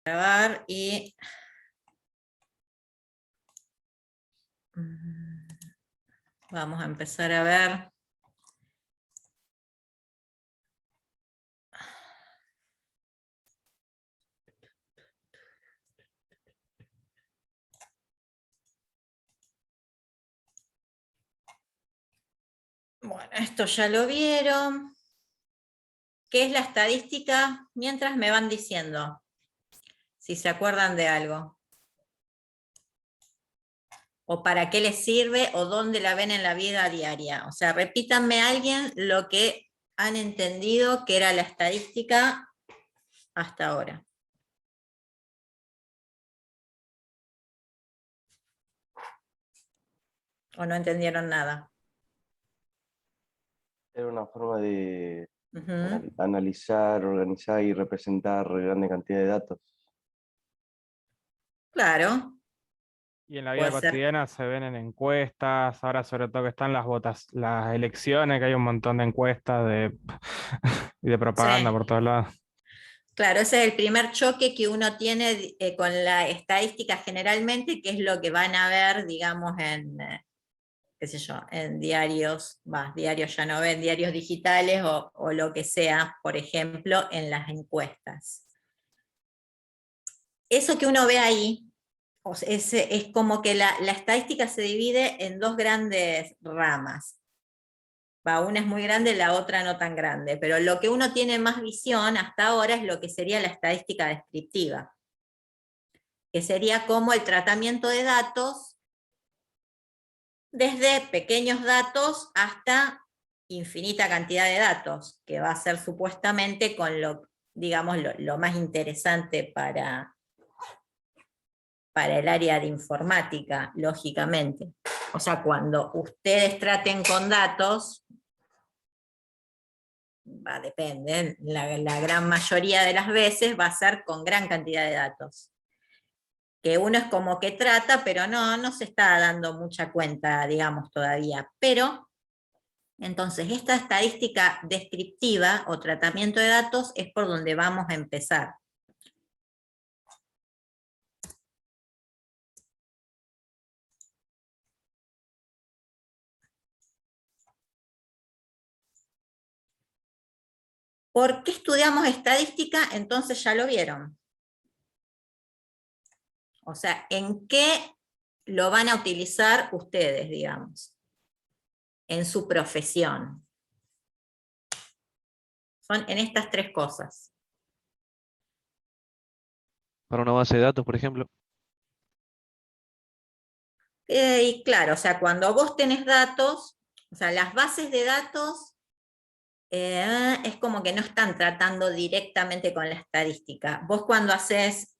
Grabar y vamos a empezar a ver. Bueno, esto ya lo vieron. ¿Qué es la estadística? Mientras me van diciendo, si se acuerdan de algo. O para qué les sirve, o dónde la ven en la vida diaria. O sea, repítanme a alguien lo que han entendido que era la estadística hasta ahora. ¿O no entendieron nada? Era una forma de Uh-huh. analizar, organizar y representar grande cantidad de datos. Claro, Y en la vida puede ser. cotidiana se ven en encuestas, ahora sobre todo que están las elecciones, que hay un montón de encuestas y de propaganda Sí. por todos lados. Claro, ese es el primer choque que uno tiene con la estadística generalmente, que es lo que van a ver, digamos, en, qué sé yo, en diarios, diarios ya no ven, diarios digitales o lo que sea, por ejemplo, en las encuestas. Eso que uno ve ahí, es como que la estadística se divide en dos grandes ramas. Una es muy grande, la otra no tan grande, pero lo que uno tiene más visión hasta ahora es lo que sería la estadística descriptiva, que sería como el tratamiento de datos desde pequeños datos hasta infinita cantidad de datos, que va a ser supuestamente con lo, digamos, lo más interesante para el área de informática, lógicamente. O sea, cuando ustedes traten con datos, depende, la gran mayoría de las veces va a ser con gran cantidad de datos. Que uno es como que trata, pero no se está dando mucha cuenta, digamos, todavía. Pero, entonces, esta estadística descriptiva o tratamiento de datos es por donde vamos a empezar. ¿Por qué estudiamos estadística? Entonces ya lo vieron. O sea, ¿en qué lo van a utilizar ustedes, digamos? En su profesión. Son en estas tres cosas. Para una base de datos, por ejemplo. Y claro, o sea, cuando vos tenés datos, o sea, las bases de datos es como que no están tratando directamente con la estadística. Vos cuando haces,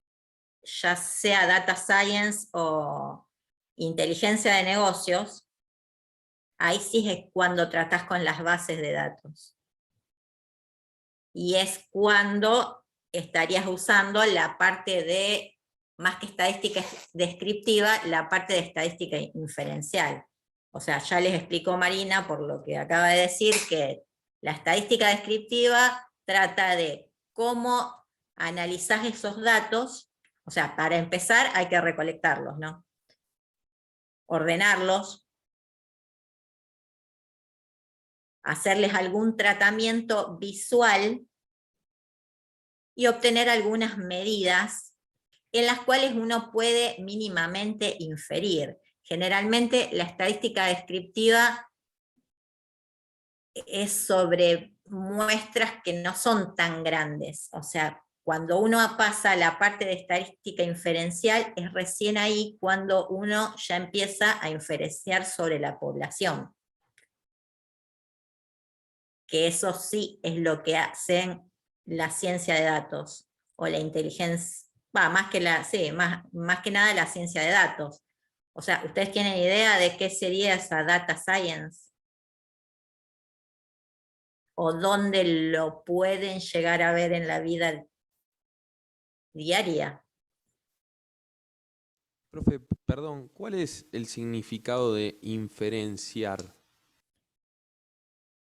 ya sea data science o inteligencia de negocios, ahí sí es cuando tratás con las bases de datos. Y es cuando estarías usando la parte de, más que estadística descriptiva, la parte de estadística inferencial. O sea, ya les explicó Marina, por lo que acaba de decir, que la estadística descriptiva trata de cómo analizás esos datos. O sea, para empezar hay que recolectarlos, ¿no? Ordenarlos, hacerles algún tratamiento visual y obtener algunas medidas en las cuales uno puede mínimamente inferir. Generalmente la estadística descriptiva es sobre muestras que no son tan grandes. O sea, cuando uno pasa a la parte de estadística inferencial, es recién ahí cuando uno ya empieza a inferenciar sobre la población. Que eso sí es lo que hacen la ciencia de datos o la inteligencia, más que más que nada la ciencia de datos. O sea, ¿ustedes tienen idea de qué sería esa data science? ¿O dónde lo pueden llegar a ver en la vida diaria? Profe, perdón, ¿cuál es el significado de inferenciar?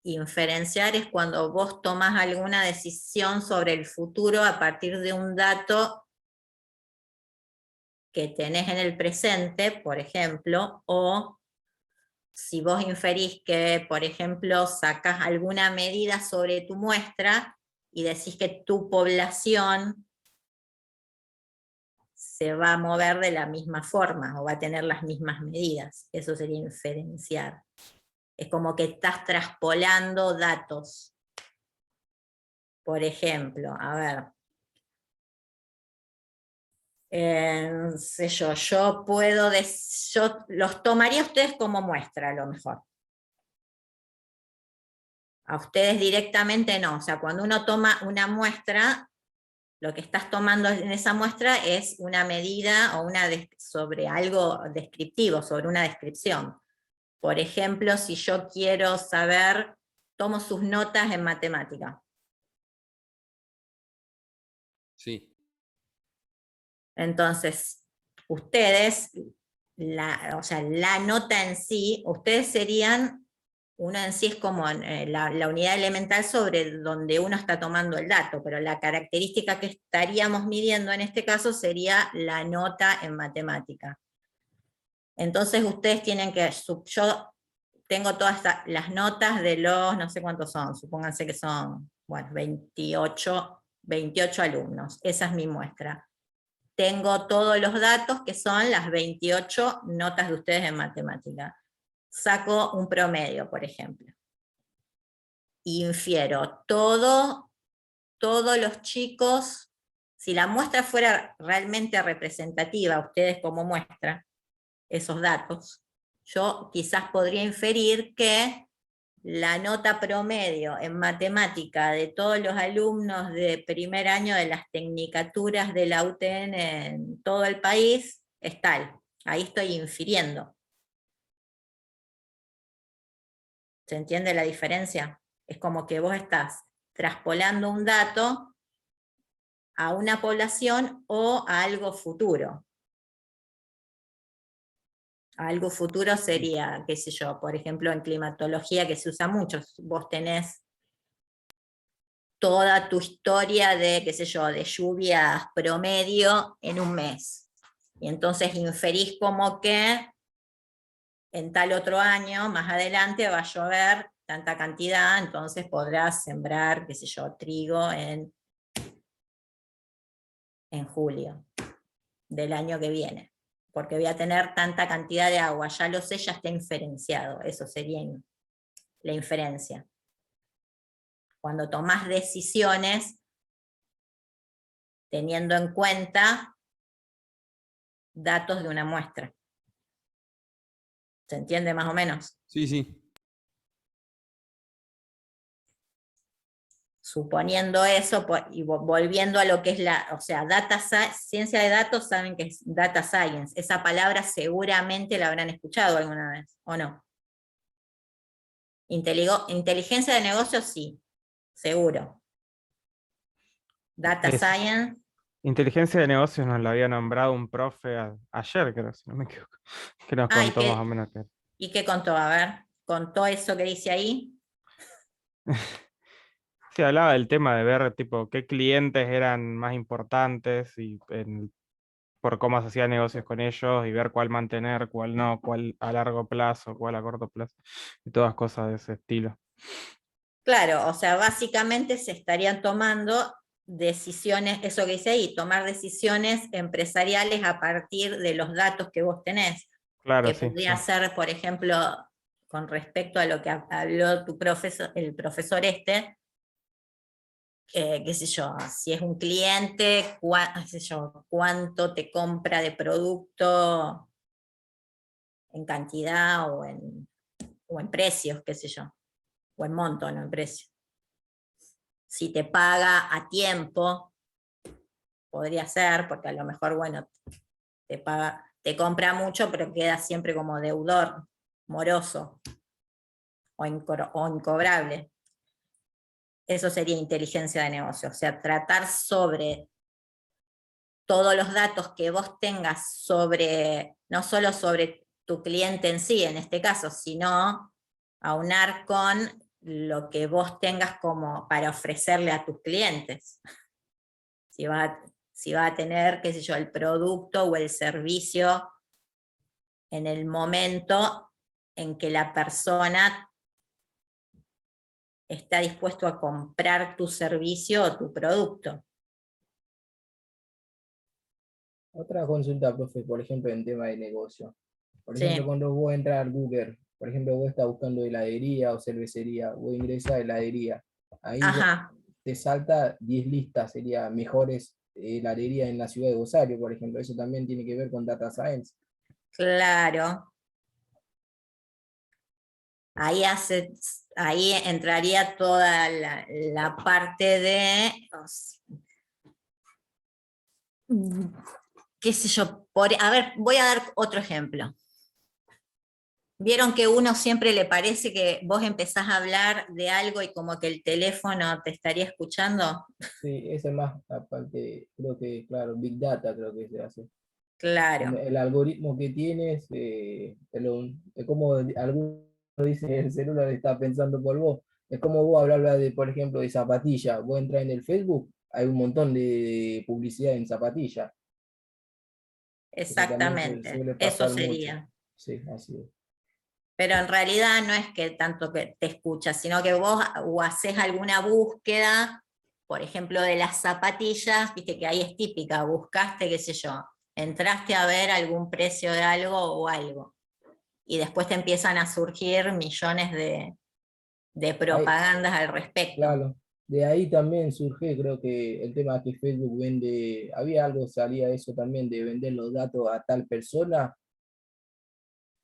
Inferenciar es cuando vos tomás alguna decisión sobre el futuro a partir de un dato que tenés en el presente, por ejemplo, o si vos inferís que, por ejemplo, sacás alguna medida sobre tu muestra y decís que tu población se va a mover de la misma forma o va a tener las mismas medidas. Eso sería inferenciar. Es como que estás traspolando datos. Por ejemplo, a ver, sé yo puedo, yo los tomaría a ustedes como muestra a lo mejor. A ustedes directamente no, o sea, cuando uno toma una muestra, lo que estás tomando en esa muestra es una medida o sobre algo descriptivo, sobre una descripción. Por ejemplo, si yo quiero saber, tomo sus notas en matemática. Sí. Entonces, ustedes, o sea, la nota en sí, ustedes serían, uno en sí es como la unidad elemental sobre donde uno está tomando el dato, pero la característica que estaríamos midiendo en este caso sería la nota en matemática. Entonces ustedes tienen que, yo tengo todas las notas de los, no sé cuántos son, supónganse que son, bueno, 28 alumnos, esa es mi muestra. Tengo todos los datos que son las 28 notas de ustedes en matemática. Saco un promedio, por ejemplo. Infiero todos los chicos, si la muestra fuera realmente representativa, ustedes como muestra, esos datos, yo quizás podría inferir que la nota promedio en matemática de todos los alumnos de primer año de las tecnicaturas de la UTN en todo el país es tal. Ahí estoy infiriendo. ¿Se entiende la diferencia? Es como que vos estás traspolando un dato a una población o a algo futuro. Algo futuro sería, qué sé yo, por ejemplo, en climatología que se usa mucho, vos tenés toda tu historia de, qué sé yo, de lluvias promedio en un mes. Y entonces inferís como que en tal otro año, más adelante, va a llover tanta cantidad, entonces podrás sembrar, qué sé yo, trigo en julio del año que viene, porque voy a tener tanta cantidad de agua, ya lo sé, ya está inferenciado, eso sería la inferencia. Cuando tomás decisiones teniendo en cuenta datos de una muestra. ¿Se entiende más o menos? Sí, sí. Suponiendo eso, y volviendo a lo que es o sea, ciencia de datos, saben que es data science. Esa palabra seguramente la habrán escuchado alguna vez, ¿o no? Inteligencia de negocios, sí, seguro. Data science. Inteligencia de negocios nos lo había nombrado un profe ayer, creo, si no me equivoco, que nos contó más o menos que... ¿Y qué contó? A ver, ¿contó eso que dice ahí? Sí, hablaba del tema de ver tipo qué clientes eran más importantes y por cómo se hacían negocios con ellos y ver cuál mantener, cuál no, cuál a largo plazo, cuál a corto plazo y todas cosas de ese estilo. Claro, o sea, básicamente se estarían tomando decisiones, eso que dice ahí, tomar decisiones empresariales a partir de los datos que vos tenés. Claro, Que sí, podría sí. ser, por ejemplo, con respecto a lo que habló tu profesor, el profesor qué sé yo, si es un cliente, qué sé yo, cuánto te compra de producto en cantidad o en precios, qué sé yo, o en monto, no en precio. Si te paga a tiempo, podría ser, porque a lo mejor, bueno, te compra mucho, pero queda siempre como deudor, moroso o incobrable. Eso sería inteligencia de negocio, o sea, tratar sobre todos los datos que vos tengas sobre, no solo sobre tu cliente en sí, en este caso, sino aunar con lo que vos tengas como para ofrecerle a tus clientes. si va a tener, qué sé yo, el producto o el servicio en el momento en que la persona está dispuesto a comprar tu servicio o tu producto. Otra consulta, profe, por ejemplo, en tema de negocio. Por Sí. ejemplo, cuando vos entras al Google, por ejemplo, vos estás buscando heladería o cervecería, vos ingresas a heladería. Ahí Ajá, te salta 10 listas, sería mejores heladerías en la ciudad de Rosario, por ejemplo. Eso también tiene que ver con Data Science. claro. Ahí entraría toda la parte de, qué sé yo, a ver, voy a dar otro ejemplo. ¿Vieron que uno siempre le parece que vos empezás a hablar de algo y como que el teléfono te estaría escuchando? Sí, ese más, aparte, creo que, claro, Big Data creo que se hace. Claro, El algoritmo que tienes, es como algunos dicen el celular está pensando por vos. Es como vos hablar de, por ejemplo, de zapatilla. Vos entras en el Facebook, hay un montón de publicidad en zapatilla. Eso también exactamente, suele eso pasar mucho. sería. Sí, así es. Pero en realidad no es que tanto que te escuchas, sino que vos o haces alguna búsqueda, por ejemplo, de las zapatillas, viste que ahí es típica, buscaste, qué sé yo, entraste a ver algún precio de algo o algo, y después te empiezan a surgir millones de Ahí, propagandas al respecto. claro. De ahí también surge, creo que el tema que Facebook vende, había algo, salía eso también, de vender los datos a tal persona.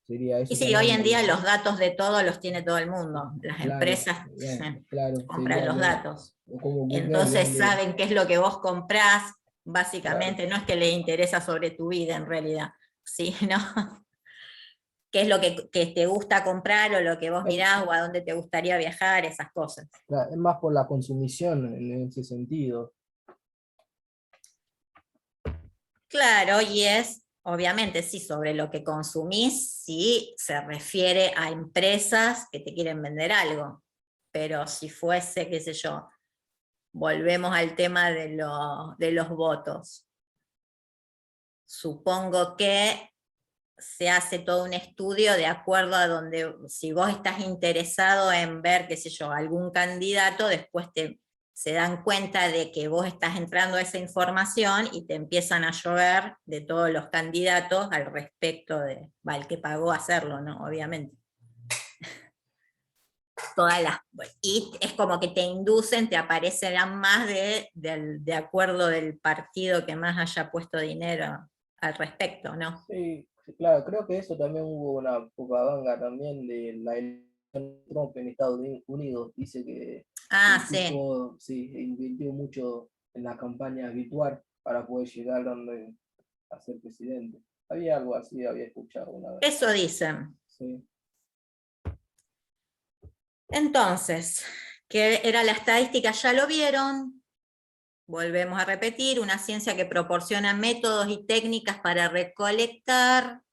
Sería Y eso sí, hoy también. en día los datos de todo los tiene todo el mundo. Las Claro, empresas claro, compran sería los lo, datos. como Google Entonces vende, saben qué es lo que vos comprás, claro. básicamente, no es que les interesa sobre tu vida en realidad, sino qué es lo que te gusta comprar o lo que vos Es, mirás o a dónde te gustaría viajar, esas cosas. es más por la consumición en ese sentido. Claro, y es, obviamente, sí, sobre lo que consumís, sí se refiere a empresas que te quieren vender algo, pero si fuese, qué sé yo, volvemos al tema de los votos. Supongo que se hace todo un estudio de acuerdo a donde, si vos estás interesado en ver, qué sé yo, algún candidato, después se dan cuenta de que vos estás entrando a esa información y te empiezan a llover de todos los candidatos al respecto de, el que pagó hacerlo, ¿no? Obviamente. Y es como que te inducen, te aparecerán más de acuerdo del partido que más haya puesto dinero al respecto, ¿no? Sí, sí, claro, creo que eso también hubo una propaganda también de la elección de Trump en Estados Unidos. Dice que Ah, el sí. tipo sí, invirtió mucho en la campaña virtual para poder llegar a ser presidente. Había algo así, había escuchado una vez. Eso dicen. Sí, Entonces, ¿qué era la estadística? Ya lo vieron. Volvemos a repetir, una ciencia que proporciona métodos y técnicas para recolectar,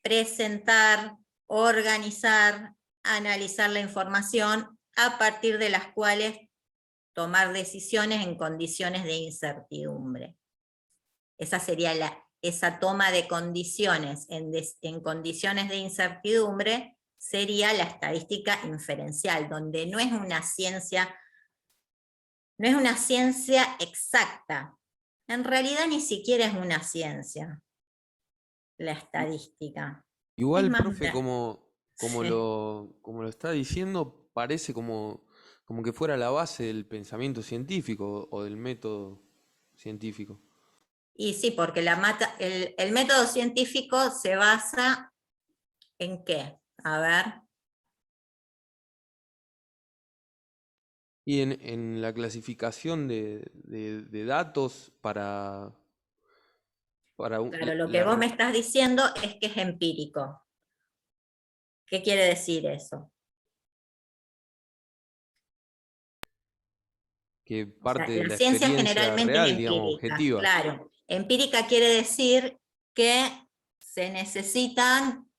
presentar, organizar, analizar la información, a partir de las cuales tomar decisiones en condiciones de incertidumbre. Esa sería esa toma de condiciones en condiciones de incertidumbre sería la estadística inferencial, donde no es una ciencia exacta. En realidad ni siquiera es una ciencia, la estadística. Es Igual, más profe, una... Sí. como lo está diciendo, parece como que fuera la base del pensamiento científico o del método científico. Y sí, porque el método científico se basa en qué. A ver. Y en la clasificación de datos para Claro, lo que vos me estás diciendo es que es empírico. ¿Qué quiere decir eso? que O sea, parte de la la ciencia experiencia generalmente es real, digamos, empírica, objetiva. claro. Empírica quiere decir que se necesitan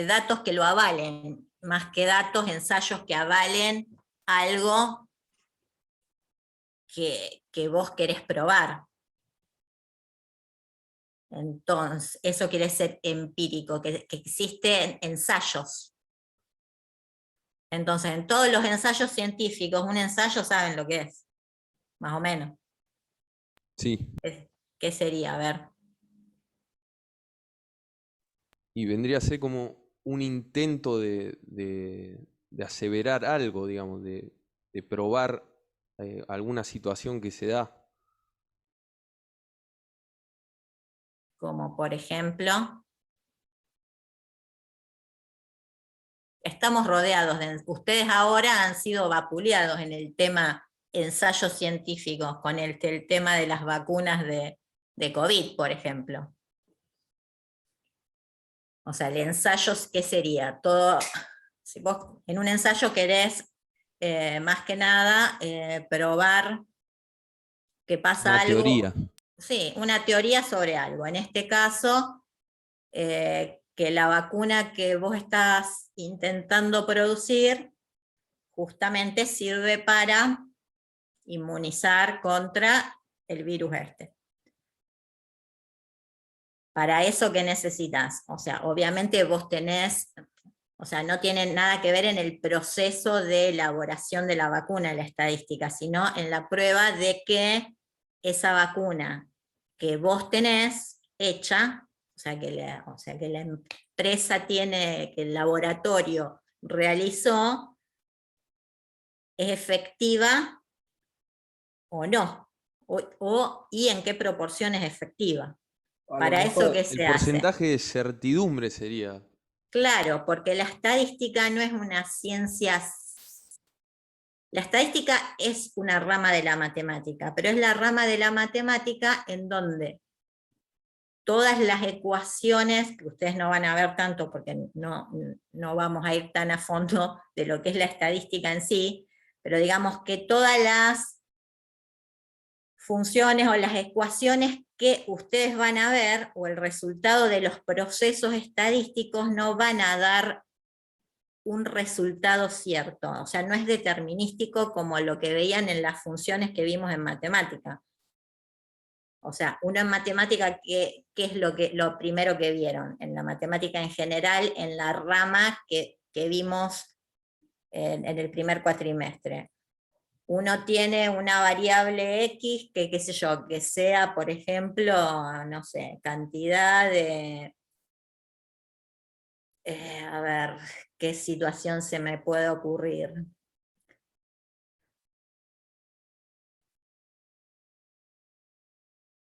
datos que lo avalen, más que datos, ensayos que avalen algo que vos querés probar. Entonces, eso quiere ser empírico, que existen ensayos. Entonces, en todos los ensayos científicos, un ensayo saben lo que es, más o menos. Sí, ¿Qué sería? A ver. y vendría a ser como un intento de aseverar algo, digamos, de probar alguna situación que se da. Como por ejemplo, estamos rodeados ustedes ahora han sido vapuleados en el tema ensayos científicos, con el tema de las vacunas de COVID, por ejemplo. O sea, el ensayo, ¿qué sería? Todo, si vos en un ensayo querés, más que nada, probar que pasa Una algo. teoría. Sí, una teoría sobre algo. En este caso, que la vacuna que vos estás intentando producir justamente sirve para inmunizar contra el virus este. Para eso, ¿qué necesitas? O sea, obviamente vos tenés, o sea, no tiene nada que ver en el proceso de elaboración de la vacuna, la estadística, sino en la prueba de que esa vacuna que vos tenés hecha, o sea, que la empresa tiene, que el laboratorio realizó, es efectiva o no, y en qué proporción es efectiva. A lo Para eso, mejor, ¿qué El se hace? porcentaje de certidumbre sería. Claro, porque la estadística no es una ciencia. La estadística es una rama de la matemática, pero es la rama de la matemática en donde todas las ecuaciones, que ustedes no van a ver tanto porque no vamos a ir tan a fondo de lo que es la estadística en sí, pero digamos que todas las funciones o las ecuaciones que ustedes van a ver, o el resultado de los procesos estadísticos, no van a dar un resultado cierto, o sea, no es determinístico como lo que veían en las funciones que vimos en matemática. O sea, uno en matemática, ¿qué es lo primero que vieron? En la matemática en general, en la rama que vimos en el primer cuatrimestre. Uno tiene una variable X que, qué sé yo, que sea, por ejemplo, no sé, cantidad de... a ver, ¿qué situación se me puede ocurrir?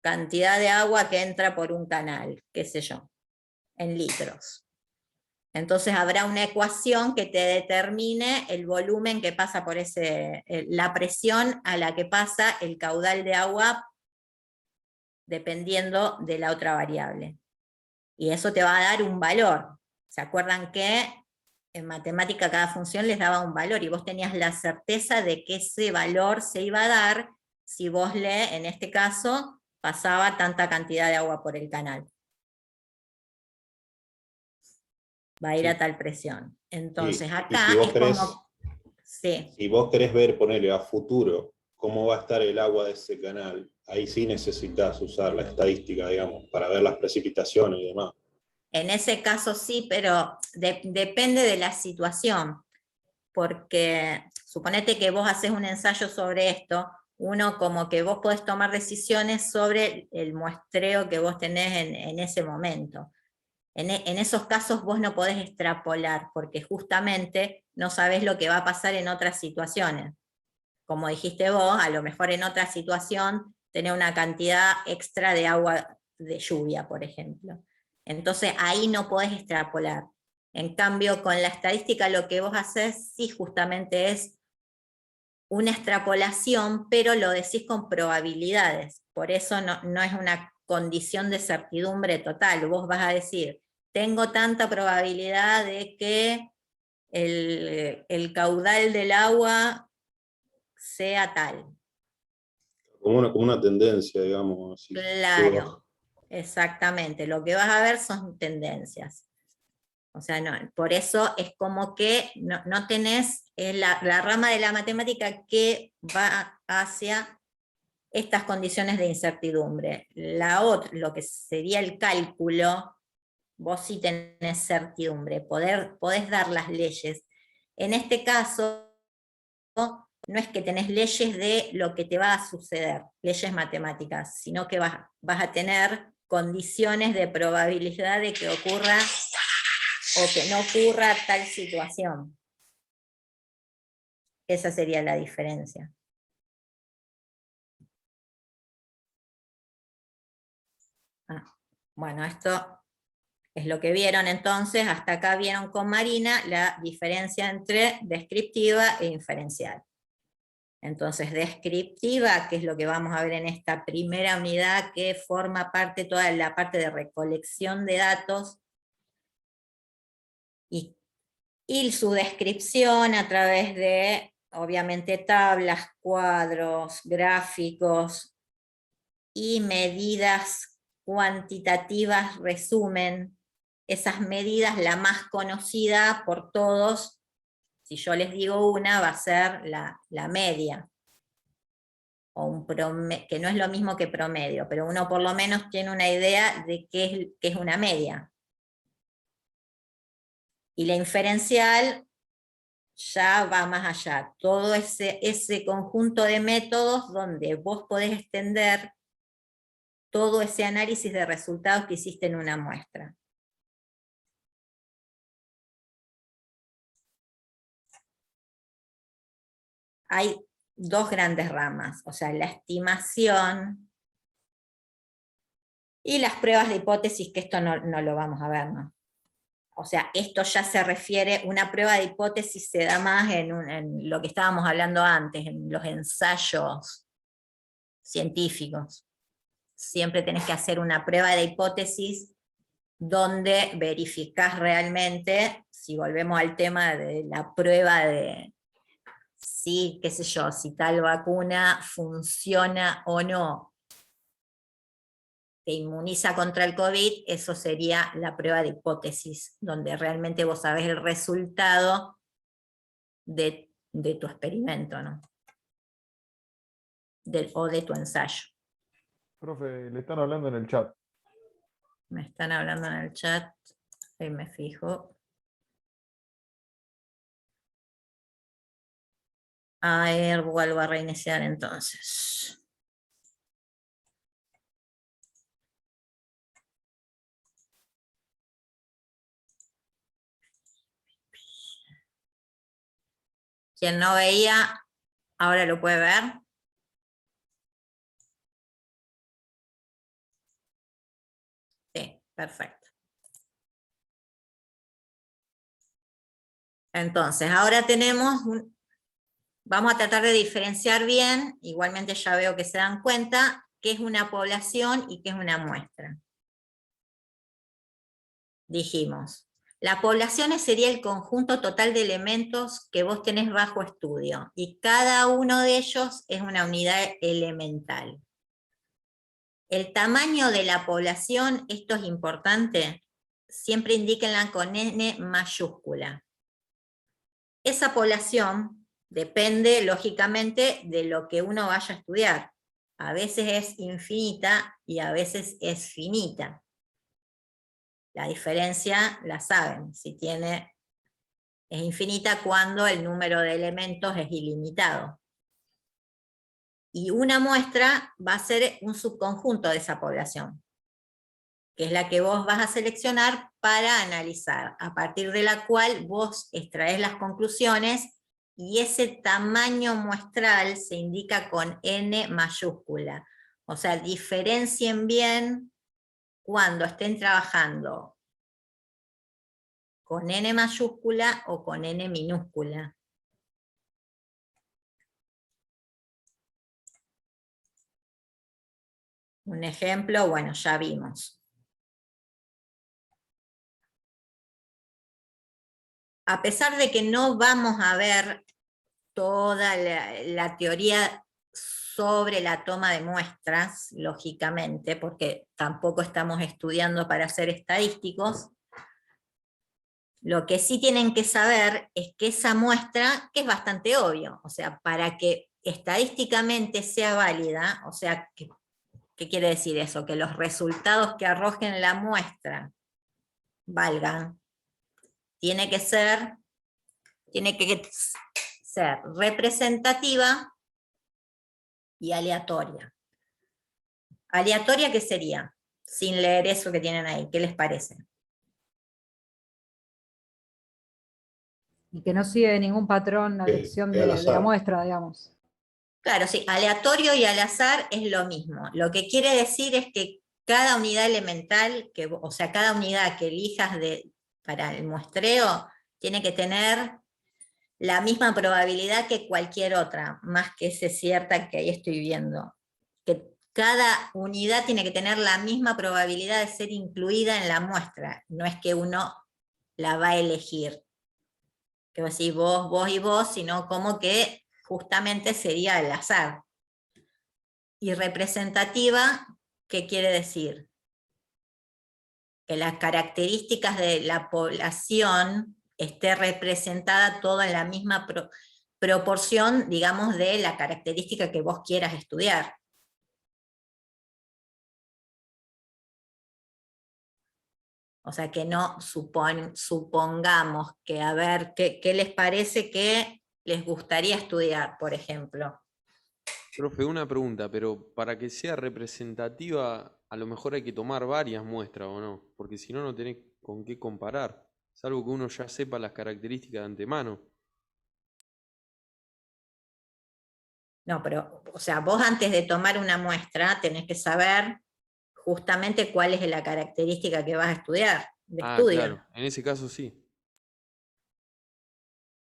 Cantidad de agua que entra por un canal, qué sé yo, en litros. Entonces habrá una ecuación que te determine el volumen que pasa por la presión a la que pasa el caudal de agua dependiendo de la otra variable. Y eso te va a dar un valor. ¿Se acuerdan que en matemática cada función les daba un valor y vos tenías la certeza de que ese valor se iba a dar si vos en este caso, pasaba tanta cantidad de agua por el canal? Va a ir Sí. a tal presión. Entonces Y acá si vos es querés, como... Sí. si vos querés ver, ponerle a futuro, cómo va a estar el agua de ese canal, ahí sí necesitas usar la estadística, digamos, para ver las precipitaciones y demás. En ese caso sí, pero depende de la situación, porque suponete que vos haces un ensayo sobre esto, uno como que vos podés tomar decisiones sobre el muestreo que vos tenés en ese momento. En esos casos vos no podés extrapolar, porque justamente no sabés lo que va a pasar en otras situaciones. Como dijiste vos, a lo mejor en otra situación tenés una cantidad extra de agua de lluvia, por ejemplo. Entonces ahí no podés extrapolar. En cambio, con la estadística lo que vos haces sí justamente es una extrapolación, pero lo decís con probabilidades. Por eso no es una condición de certidumbre total. Vos vas a decir, tengo tanta probabilidad de que el caudal del agua sea tal. Como una tendencia, digamos. Así, Claro, exactamente. Lo que vas a ver son tendencias. O sea, no, por eso es como que no tenés la rama de la matemática que va hacia estas condiciones de incertidumbre. Lo que sería el cálculo, vos sí tenés certidumbre, podés dar las leyes. En este caso, no es que tenés leyes de lo que te va a suceder, leyes matemáticas, sino que vas a tener condiciones de probabilidad de que ocurra o que no ocurra tal situación. Esa sería la diferencia. Bueno, esto es lo que vieron entonces, hasta acá vieron con Marina la diferencia entre descriptiva e inferencial. Entonces, descriptiva, que es lo que vamos a ver en esta primera unidad, que forma parte, toda la parte de recolección de datos, y su descripción a través de, obviamente, tablas, cuadros, gráficos, y medidas cuantitativas, resumen. Esas medidas, la más conocida por todos, si yo les digo una, va a ser la media, o un que no es lo mismo que promedio, pero uno por lo menos tiene una idea de qué es una media. Y la inferencial ya va más allá, todo ese conjunto de métodos donde vos podés extender todo ese análisis de resultados que hiciste en una muestra. Hay dos grandes ramas, o sea, la estimación y las pruebas de hipótesis, que esto no lo vamos a ver, ¿no? O sea, esto ya se refiere, una prueba de hipótesis se da más en lo que estábamos hablando antes, en los ensayos científicos. Siempre tenés que hacer una prueba de hipótesis donde verificás realmente, si volvemos al tema de la prueba de si, qué sé yo, si tal vacuna funciona o no, te inmuniza contra el COVID, eso sería la prueba de hipótesis, donde realmente vos sabés el resultado de tu experimento, ¿no? O de tu ensayo. Profe, le están hablando en el chat. Me están hablando en el chat, ahí me fijo. A ver, vuelvo a reiniciar entonces. Quien no veía, ahora lo puede ver. Sí, perfecto. Entonces, ahora tenemos, vamos a tratar de diferenciar bien, igualmente ya veo que se dan cuenta, qué es una población y qué es una muestra. Dijimos, la población sería el conjunto total de elementos que vos tenés bajo estudio, y cada uno de ellos es una unidad elemental. El tamaño de la población, esto es importante, siempre indíquenla con N mayúscula. Esa población depende, lógicamente, de lo que uno vaya a estudiar. A veces es infinita y a veces es finita. La diferencia la saben, es infinita cuando el número de elementos es ilimitado. Y una muestra va a ser un subconjunto de esa población, que es la que vos vas a seleccionar para analizar, a partir de la cual vos extraes las conclusiones, y ese tamaño muestral se indica con N mayúscula. O sea, diferencien bien cuando estén trabajando con N mayúscula o con N minúscula. Un ejemplo, bueno, ya vimos. A pesar de que no vamos a ver toda la teoría sobre la toma de muestras, lógicamente, porque tampoco estamos estudiando para ser estadísticos, lo que sí tienen que saber es que esa muestra, que es bastante obvio, o sea, para que estadísticamente sea válida, o sea, ¿qué quiere decir eso? Que los resultados que arrojen la muestra valgan. Tiene que ser representativa y aleatoria. ¿Aleatoria qué sería? Sin leer eso que tienen ahí, ¿qué les parece? Y que no sigue ningún patrón la elección al de la azar. muestra, digamos. Claro, sí, aleatorio y al azar es lo mismo. Lo que quiere decir es que cada unidad elemental, o sea, cada unidad que elijas para el muestreo, tiene que tener la misma probabilidad que cualquier otra, más que esa cierta que ahí estoy viendo. Que cada unidad tiene que tener la misma probabilidad de ser incluida en la muestra. No es que uno la va a elegir. Que vos decís vos y vos, sino como que justamente sería al azar. Y representativa, ¿qué quiere decir? Que las características de la población esté representada todo en la misma proporción, digamos, de la característica que vos quieras estudiar. O sea, que no supongamos que, a ver, ¿qué les parece que les gustaría estudiar, por ejemplo? Profe, una pregunta, pero para que sea representativa, a lo mejor hay que tomar varias muestras, ¿o no? Porque si no, no tenés con qué comparar, salvo que uno ya sepa las características de antemano. No, pero, o sea, vos antes de tomar una muestra tenés que saber justamente cuál es la característica que vas a estudiar, de estudio. Claro, en ese caso sí.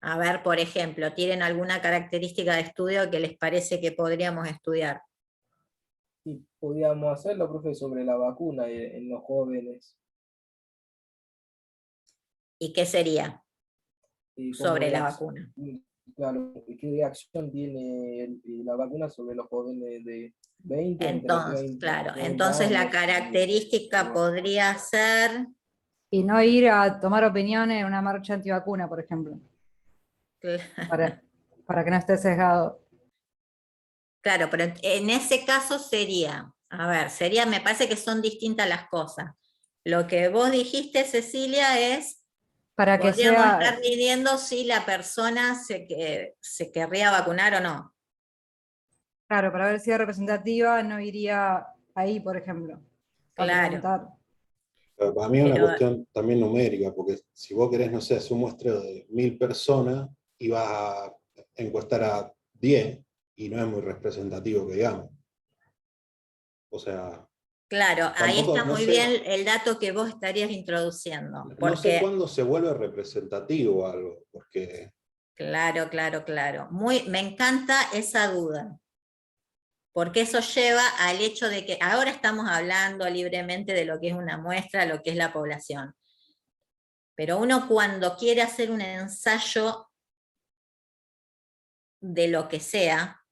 A ver, por ejemplo, ¿tienen alguna característica de estudio que les parece que podríamos estudiar? Sí, podríamos hacerlo, profe, sobre la vacuna en los jóvenes. ¿Y qué sería Cómo sobre la vacuna? Claro, ¿qué reacción tiene la vacuna sobre los jóvenes de 20 entre Entonces, 30, claro, 30 entonces la años? característica podría ser... Y no ir a tomar opinión en una marcha antivacuna, por ejemplo, para que no esté sesgado. Claro, pero en ese caso sería, a ver, me parece que son distintas las cosas. Lo que vos dijiste, Cecilia, es, Para que podríamos sea, estar midiendo si la persona se querría vacunar o no. claro, para ver si es representativa, no iría ahí, por ejemplo, a Claro. preguntar. Pero para mí es una Pero- cuestión también numérica, porque si vos querés, no sé, hacer un muestreo de 1000 personas y vas a encuestar a 10 y no es muy representativo que digamos. O sea, Claro, ahí tampoco, está no muy sé, bien el dato que vos estarías introduciendo. no sé Porque, cuándo se vuelve representativo algo, porque claro. Me encanta esa duda. Porque eso lleva al hecho de que ahora estamos hablando libremente de lo que es una muestra, lo que es la población. Pero uno cuando quiere hacer un ensayo de lo que sea,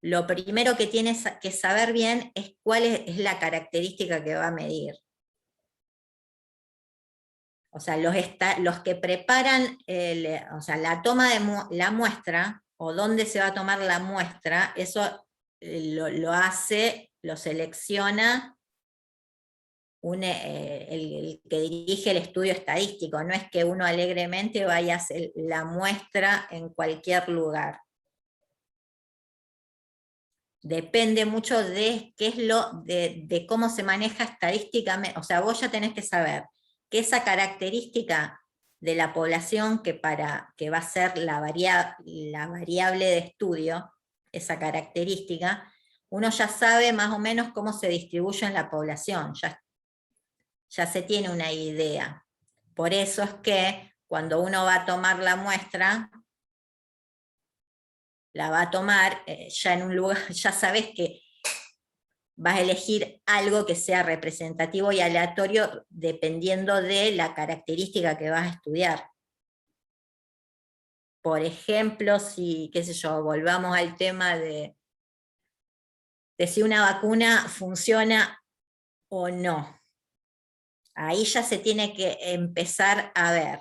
lo primero que tiene que saber bien es cuál es la característica que va a medir. O sea, los que preparan la toma de la muestra, o dónde se va a tomar la muestra, eso lo selecciona el que dirige el estudio estadístico. No es que uno alegremente vaya a hacer la muestra en cualquier lugar. Depende mucho de qué es de cómo se maneja estadísticamente. O sea, vos ya tenés que saber que esa característica de la población que va a ser la variable de estudio, esa característica, uno ya sabe más o menos cómo se distribuye en la población, ya se tiene una idea. Por eso es que cuando uno va a tomar la muestra, la va a tomar ya en un lugar, ya sabes que vas a elegir algo que sea representativo y aleatorio dependiendo de la característica que vas a estudiar. Por ejemplo, si, qué sé yo, volvamos al tema de si una vacuna funciona o no. Ahí ya se tiene que empezar a ver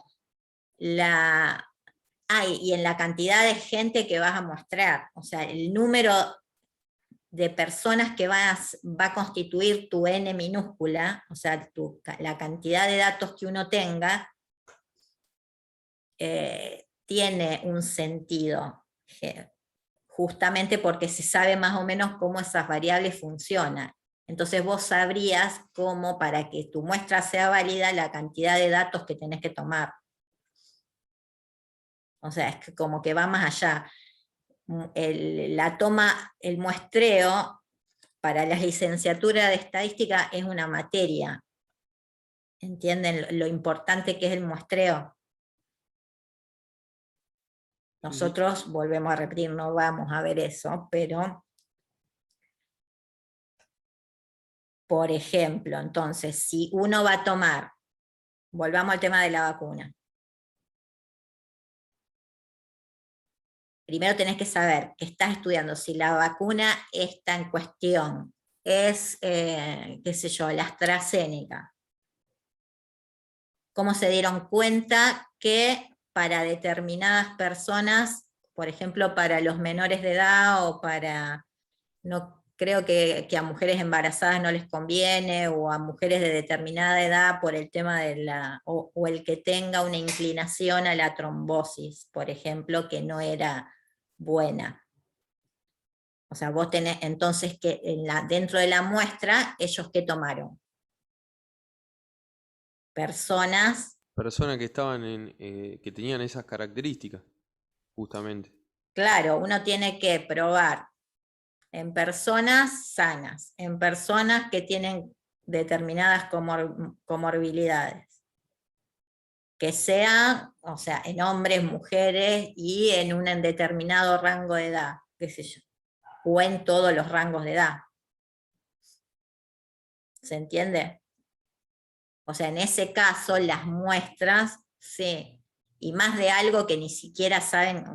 Y en la cantidad de gente que vas a mostrar, o sea, el número de personas que va a constituir tu N minúscula, o sea, la cantidad de datos que uno tenga, tiene un sentido, justamente porque se sabe más o menos cómo esas variables funcionan. Entonces vos sabrías cómo, para que tu muestra sea válida, la cantidad de datos que tenés que tomar. O sea, es que como que va más allá. El muestreo para la licenciatura de estadística es una materia. ¿Entienden lo importante que es el muestreo? Nosotros, volvemos a repetir, no vamos a ver eso, pero, por ejemplo, entonces, si uno va a tomar, volvamos al tema de la vacuna. Primero tenés que saber que estás estudiando si la vacuna está en cuestión es, qué sé yo, la AstraZeneca. ¿Cómo se dieron cuenta que para determinadas personas, por ejemplo, para los menores de edad o para, no creo que a mujeres embarazadas no les conviene, o a mujeres de determinada edad por el tema de o el que tenga una inclinación a la trombosis, por ejemplo, que no era buena? O sea, vos tenés entonces que dentro de la muestra, ¿ellos qué tomaron? Personas Personas que estaban que tenían esas características, justamente. Claro, uno tiene que probar en personas sanas, en personas que tienen determinadas comorbilidades, que sean, o sea, en hombres, mujeres y en un determinado rango de edad, qué sé yo, o en todos los rangos de edad. ¿Se entiende? O sea, en ese caso las muestras, sí, y más de algo que ni siquiera saben.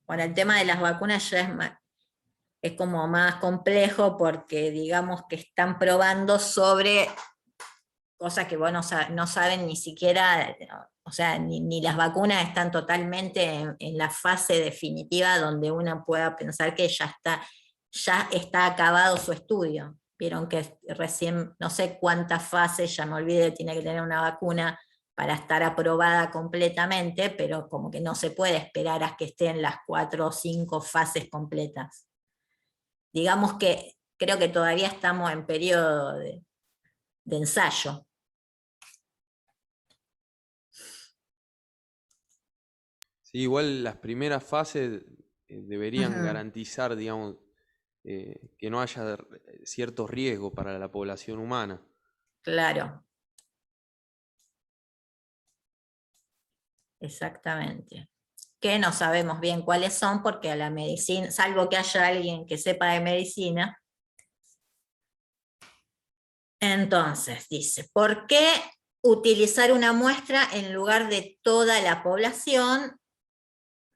Bueno, el tema de las vacunas ya es como más complejo, porque digamos que están probando sobre cosas que vos no saben ni siquiera, o sea, ni las vacunas están totalmente en la fase definitiva donde uno pueda pensar que ya está acabado su estudio. Vieron que recién, no sé cuántas fases, ya me olvidé, tiene que tener una vacuna para estar aprobada completamente, pero como que no se puede esperar a que estén las 4 o 5 fases completas. Digamos que creo que todavía estamos en periodo de ensayo. Sí, igual las primeras fases deberían Ujú. garantizar, digamos, que no haya ciertos riesgos para la población humana. Claro. Exactamente. Que no sabemos bien cuáles son, porque a la medicina, salvo que haya alguien que sepa de medicina. Entonces, dice, ¿por qué utilizar una muestra en lugar de toda la población?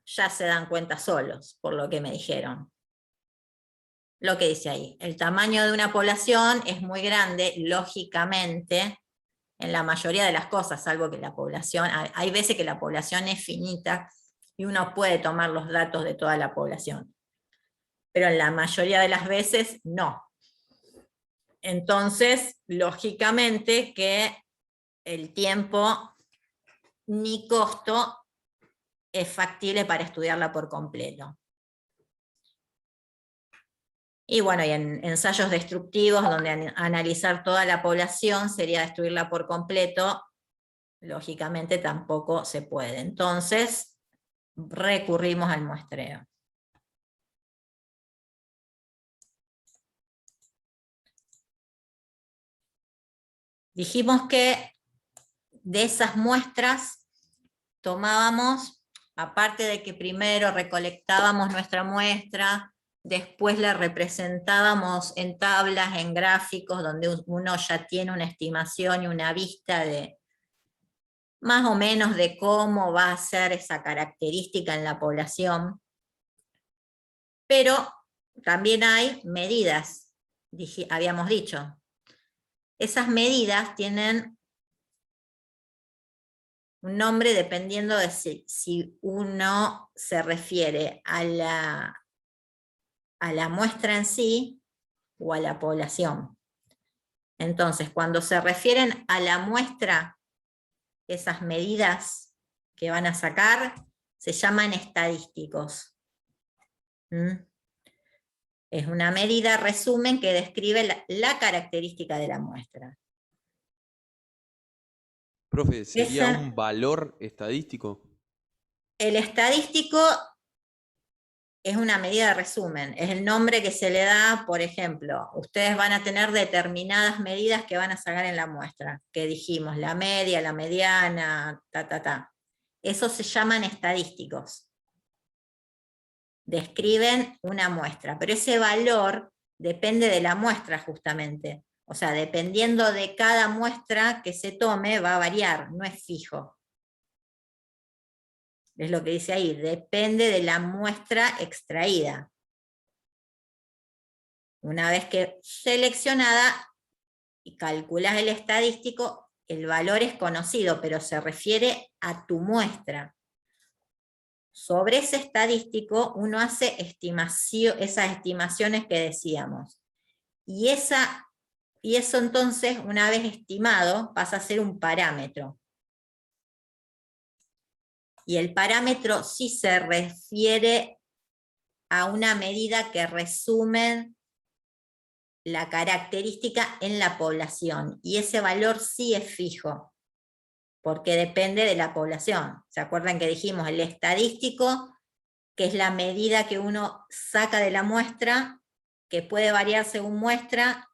Ya se dan cuenta solos, por lo que me dijeron. Lo que dice ahí, el tamaño de una población es muy grande, lógicamente, en la mayoría de las cosas, salvo que la población, hay veces que la población es finita y uno puede tomar los datos de toda la población, pero en la mayoría de las veces no. Entonces, lógicamente que el tiempo ni costo es factible para estudiarla por completo. Y bueno, y en ensayos destructivos, donde analizar toda la población sería destruirla por completo, lógicamente tampoco se puede. Entonces, recurrimos al muestreo. Dijimos que de esas muestras tomábamos, aparte de que primero recolectábamos nuestra muestra, después la representábamos en tablas, en gráficos, donde uno ya tiene una estimación y una vista de más o menos de cómo va a ser esa característica en la población. Pero también hay medidas, habíamos dicho. Esas medidas tienen un nombre dependiendo de si uno se refiere a la muestra en sí o a la población. Entonces, cuando se refieren a la muestra, esas medidas que van a sacar se llaman estadísticos. Es una medida resumen que describe la característica de la muestra. Profe, ¿sería un valor estadístico? El estadístico es una medida de resumen, es el nombre que se le da, por ejemplo, ustedes van a tener determinadas medidas que van a sacar en la muestra, que dijimos, la media, la mediana, Esos se llaman estadísticos. Describen una muestra, pero ese valor depende de la muestra justamente. O sea, dependiendo de cada muestra que se tome, va a variar, no es fijo. Es lo que dice ahí, depende de la muestra extraída. Una vez que seleccionada y calculas el estadístico, el valor es conocido, pero se refiere a tu muestra. Sobre ese estadístico uno hace esas estimaciones que decíamos. Y eso entonces, una vez estimado, pasa a ser un parámetro. Y el parámetro sí se refiere a una medida que resume la característica en la población. Y ese valor sí es fijo, porque depende de la población. ¿Se acuerdan que dijimos el estadístico, que es la medida que uno saca de la muestra, que puede variar según muestra?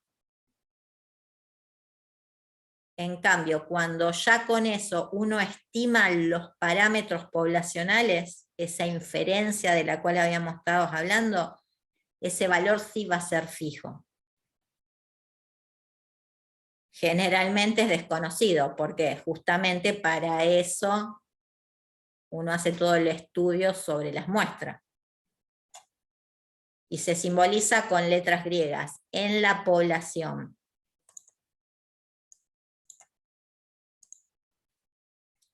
En cambio, cuando ya con eso uno estima los parámetros poblacionales, esa inferencia de la cual habíamos estado hablando, ese valor sí va a ser fijo. Generalmente es desconocido, porque justamente para eso uno hace todo el estudio sobre las muestras. Y se simboliza con letras griegas, en la población.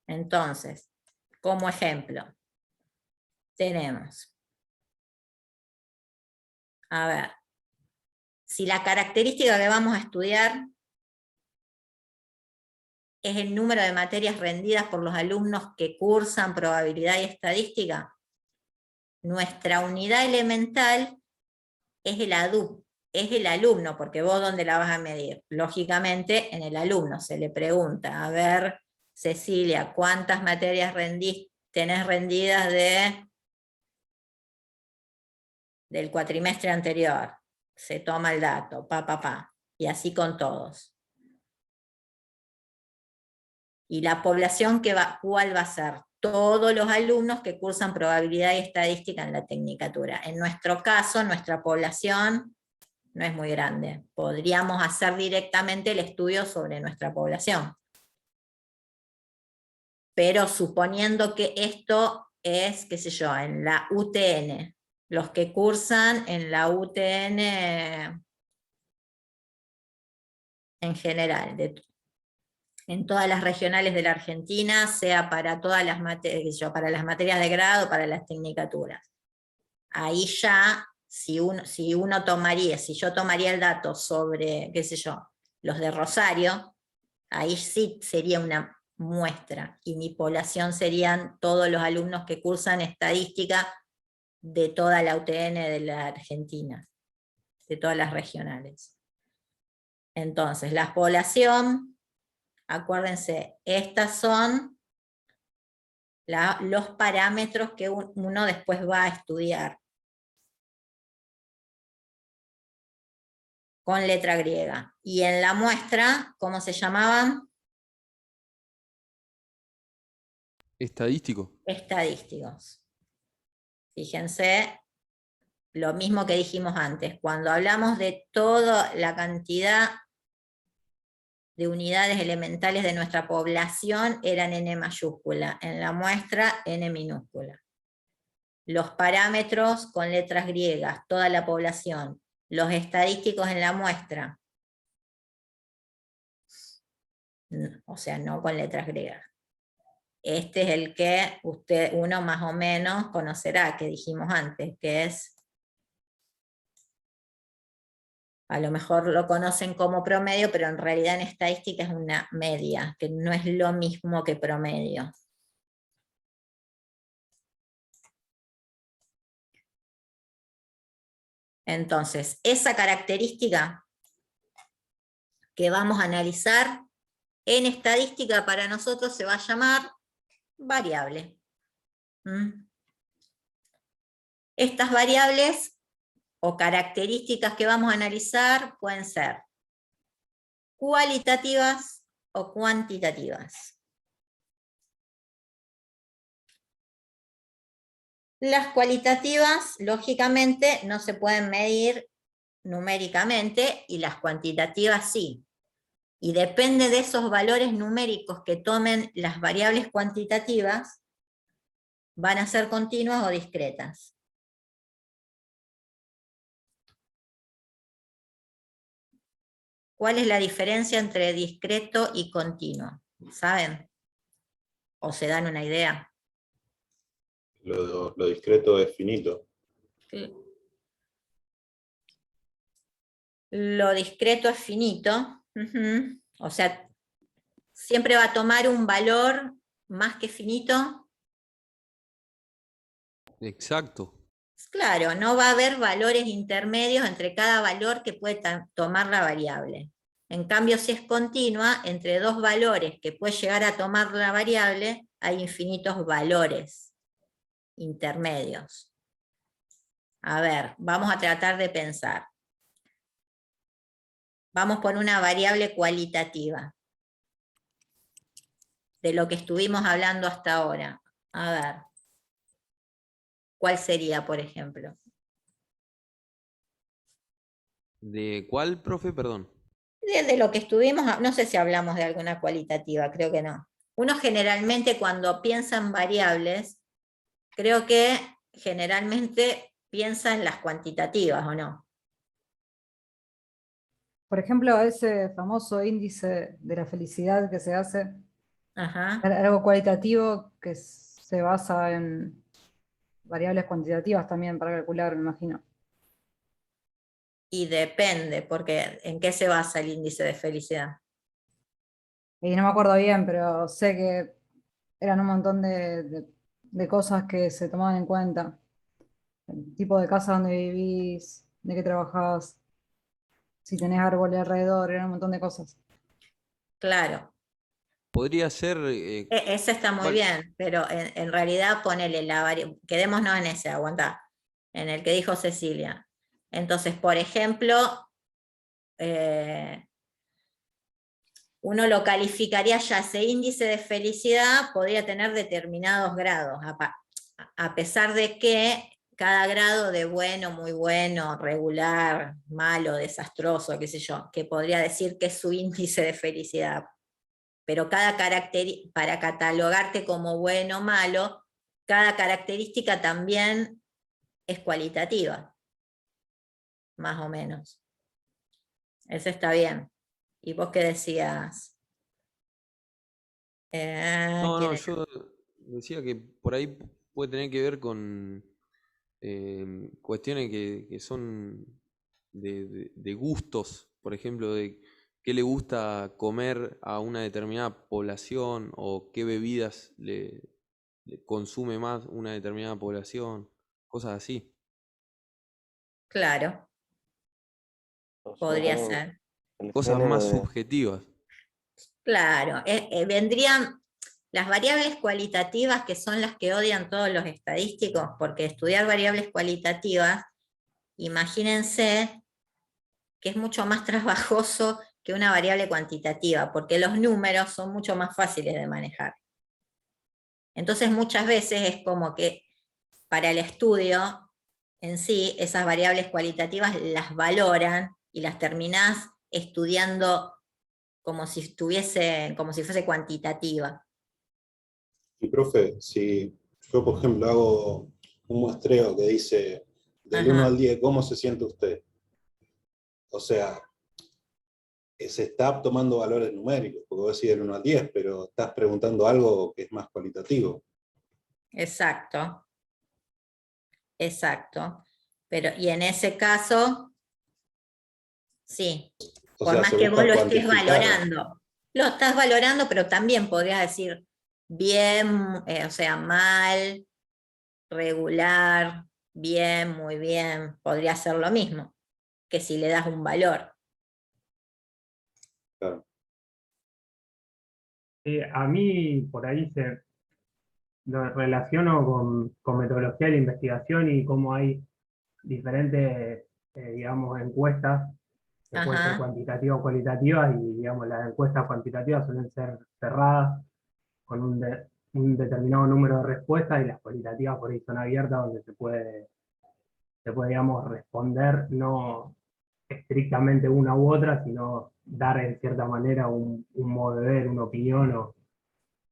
Entonces, como ejemplo, tenemos, a ver, si la característica que vamos a estudiar es el número de materias rendidas por los alumnos que cursan probabilidad y estadística, nuestra unidad elemental es el alumno, porque vos ¿dónde la vas a medir? Lógicamente en el alumno, se le pregunta, a ver, Cecilia, ¿cuántas materias tenés rendidas del cuatrimestre anterior? Se toma el dato, y así con todos. Y la población, ¿cuál va a ser? Todos los alumnos que cursan probabilidad y estadística en la tecnicatura. En nuestro caso, nuestra población no es muy grande. Podríamos hacer directamente el estudio sobre nuestra población. Pero suponiendo que esto es, qué sé yo, en la UTN, los que cursan en la UTN en general, en todas las regionales de la Argentina, sea para todas las materias, para las materias de grado, para las tecnicaturas. Ahí ya, si yo tomaría el dato sobre, qué sé yo, los de Rosario, ahí sí sería una muestra, y mi población serían todos los alumnos que cursan estadística de toda la UTN de la Argentina, de todas las regionales. Entonces, la población, acuérdense, estas son los parámetros que uno después va a estudiar. Con letra griega. Y en la muestra, ¿cómo se llamaban? Estadístico. Estadísticos. Fíjense, lo mismo que dijimos antes, cuando hablamos de toda la cantidad de unidades elementales de nuestra población, eran N mayúscula, en la muestra N minúscula. Los parámetros con letras griegas, toda la población. Los estadísticos en la muestra, o sea, no con letras griegas. este es el que uno más o menos conocerá, que dijimos antes, que es, a lo mejor lo conocen como promedio, pero en realidad en estadística es una media, que no es lo mismo que promedio. Entonces, esa característica que vamos a analizar en estadística para nosotros se va a llamar variable. Estas variables o características que vamos a analizar pueden ser cualitativas o cuantitativas. Las cualitativas, lógicamente, no se pueden medir numéricamente y las cuantitativas sí. Y depende de esos valores numéricos que tomen las variables cuantitativas, van a ser continuas o discretas. ¿Cuál es la diferencia entre discreto y continuo? ¿Saben? ¿O se dan una idea? Lo discreto es finito. Lo discreto es finito. O sea, siempre va a tomar un valor más que finito. Exacto. Claro, no va a haber valores intermedios entre cada valor que puede tomar la variable. En cambio, si es continua, entre dos valores que puede llegar a tomar la variable, hay infinitos valores intermedios. A ver, vamos a tratar de pensar. Vamos por una variable cualitativa, de lo que estuvimos hablando hasta ahora. A ver, ¿cuál sería, por ejemplo? ¿De cuál, profe? Perdón. De lo que estuvimos, no sé si hablamos de alguna cualitativa, creo que no. Uno generalmente cuando piensa en variables, creo que generalmente piensa en las cuantitativas, ¿o no? Por ejemplo, ese famoso índice de la felicidad que se hace, Ajá. algo cualitativo que se basa en variables cuantitativas también para calcular, me imagino. Y depende, porque ¿en qué se basa el índice de felicidad? Y no me acuerdo bien, pero sé que eran un montón de cosas que se tomaban en cuenta. El tipo de casa donde vivís, de qué trabajás, si tenés árboles alrededor, eran un montón de cosas. Claro, Podría ser. ese está muy bien, pero en realidad ponele la variable, quedémonos en ese, aguantá, en el que dijo Cecilia. Entonces, por ejemplo, uno lo calificaría ya, ese índice de felicidad podría tener determinados grados, a pesar de que cada grado de bueno, muy bueno, regular, malo, desastroso, qué sé yo, que podría decir que es su índice de felicidad. Pero cada para catalogarte como bueno o malo, cada característica también es cualitativa, más o menos. Eso está bien. ¿Y vos qué decías? No, yo decía que por ahí puede tener que ver con cuestiones que son de gustos, por ejemplo, de qué le gusta comer a una determinada población o qué bebidas le consume más una determinada población, cosas así. Claro, O sea, podría ser. el Cosas género más de... subjetivas. Claro, vendrían las variables cualitativas, que son las que odian todos los estadísticos, porque estudiar variables cualitativas, imagínense que es mucho más trabajoso que una variable cuantitativa, porque los números son mucho más fáciles de manejar. Entonces muchas veces es como que para el estudio en sí, esas variables cualitativas las valoran y las terminás estudiando como si fuese cuantitativa. Y profe, si yo, por ejemplo, hago un muestreo que dice del 1 al 10, ¿cómo se siente usted? O sea, se está tomando valores numéricos, porque vos decís del 1 al 10, pero estás preguntando algo que es más cualitativo. Exacto, exacto. Pero, y en ese caso, sí, O por sea, más se que vos busca lo estés cuantificar. valorando, lo estás valorando, pero también podrías decir bien, o sea, mal, regular, bien, muy bien, podría ser lo mismo que si le das un valor. Claro. A mí por ahí lo relaciono con metodología de la investigación y cómo hay diferentes, digamos, encuestas que pueden ser Ajá, cuantitativas o cualitativas, y digamos, las encuestas cuantitativas suelen ser cerradas con un determinado número de respuestas, y las cualitativas por ahí son abiertas, donde se puede, digamos, responder no estrictamente una u otra, sino dar en cierta manera un modo de ver, una opinión, o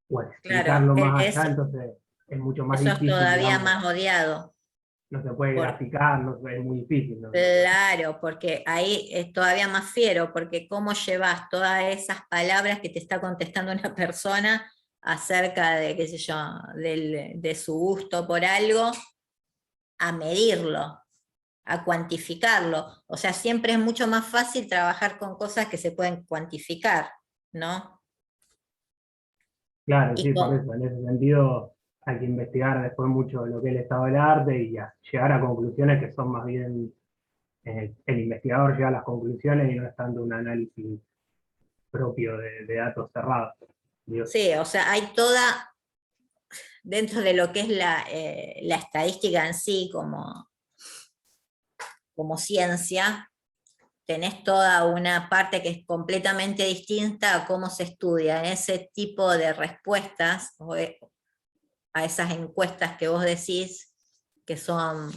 claro, explicarlo más allá. Entonces es mucho más eso es difícil, todavía digamos, más odiado. no se puede Por- graficar, es muy difícil, ¿no? Claro, porque ahí es todavía más fiero, porque cómo llevas todas esas palabras que te está contestando una persona acerca de, qué sé yo, de su gusto por algo, a medirlo, a cuantificarlo. O sea, siempre es mucho más fácil trabajar con cosas que se pueden cuantificar, ¿no? Claro, Y sí, por con, eso, en ese sentido hay que investigar después mucho lo que es el estado del arte y llegar a conclusiones que son más bien, el investigador llega a las conclusiones y no es tanto un análisis propio de datos cerrados. Digo, sí, o sea, hay toda, dentro de lo que es la estadística en sí como ciencia, tenés toda una parte que es completamente distinta a cómo se estudia ese tipo de respuestas a esas encuestas que vos decís que son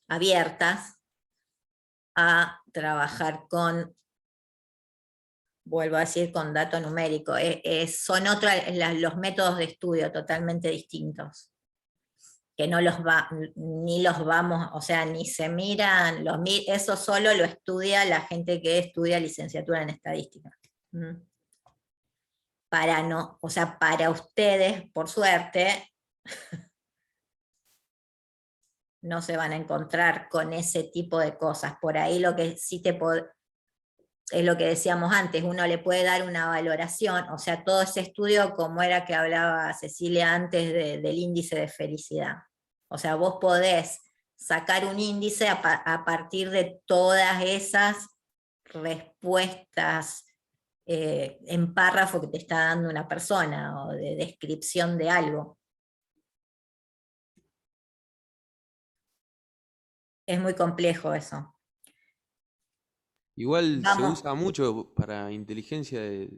abiertas, a trabajar con, vuelvo a decir, con dato numérico. Son los métodos de estudio totalmente distintos, que no ni los vamos, o sea, ni se miran, eso solo lo estudia la gente que estudia licenciatura en estadística. Para no, o sea, para ustedes, por suerte, no se van a encontrar con ese tipo de cosas. Por ahí lo que sí es lo que decíamos antes, uno le puede dar una valoración, o sea, todo ese estudio, como era que hablaba Cecilia antes del índice de felicidad. O sea, vos podés sacar un índice a partir de todas esas respuestas en párrafo que te está dando una persona, o de descripción de algo. Es muy complejo eso. Igual se Vamos, usa mucho para inteligencia de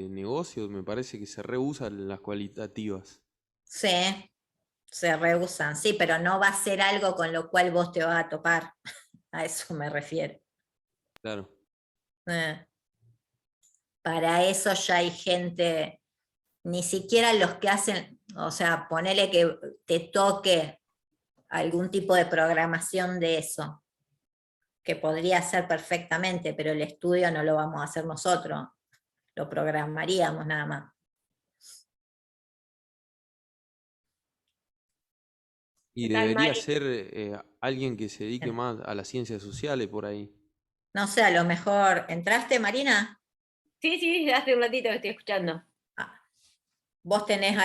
negocios, me parece que se reusan las cualitativas. sí, se rehusan, sí, pero no va a ser algo con lo cual vos te vas a topar. A eso me refiero. Claro. Para eso ya hay gente, ni siquiera los que hacen, o sea, ponele que te toque algún tipo de programación de eso, que podría ser perfectamente, pero el estudio no lo vamos a hacer nosotros, lo programaríamos nada más. Y ¿Qué tal, debería Mari? ser alguien que se dedique más a las ciencias sociales por ahí. No sé, a lo mejor, ¿entraste, Marina? Sí, sí, hace un ratito que estoy escuchando. ¿Vos tenés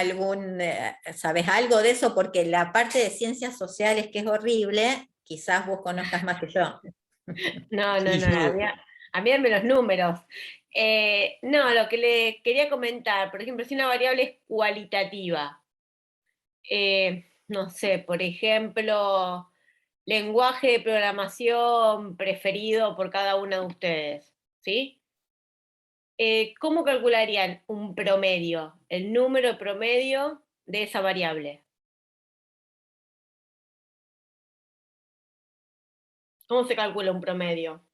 sabés algo de eso? Porque la parte de ciencias sociales, que es horrible, quizás vos conozcas más que yo. No, Sí, a mí dame los números. No, lo que le quería comentar, por ejemplo, si una variable es cualitativa, no sé, por ejemplo, lenguaje de programación preferido por cada uno de ustedes, ¿sí? ¿Cómo calcularían un promedio, el número promedio de esa variable? ¿Cómo se calcula un promedio?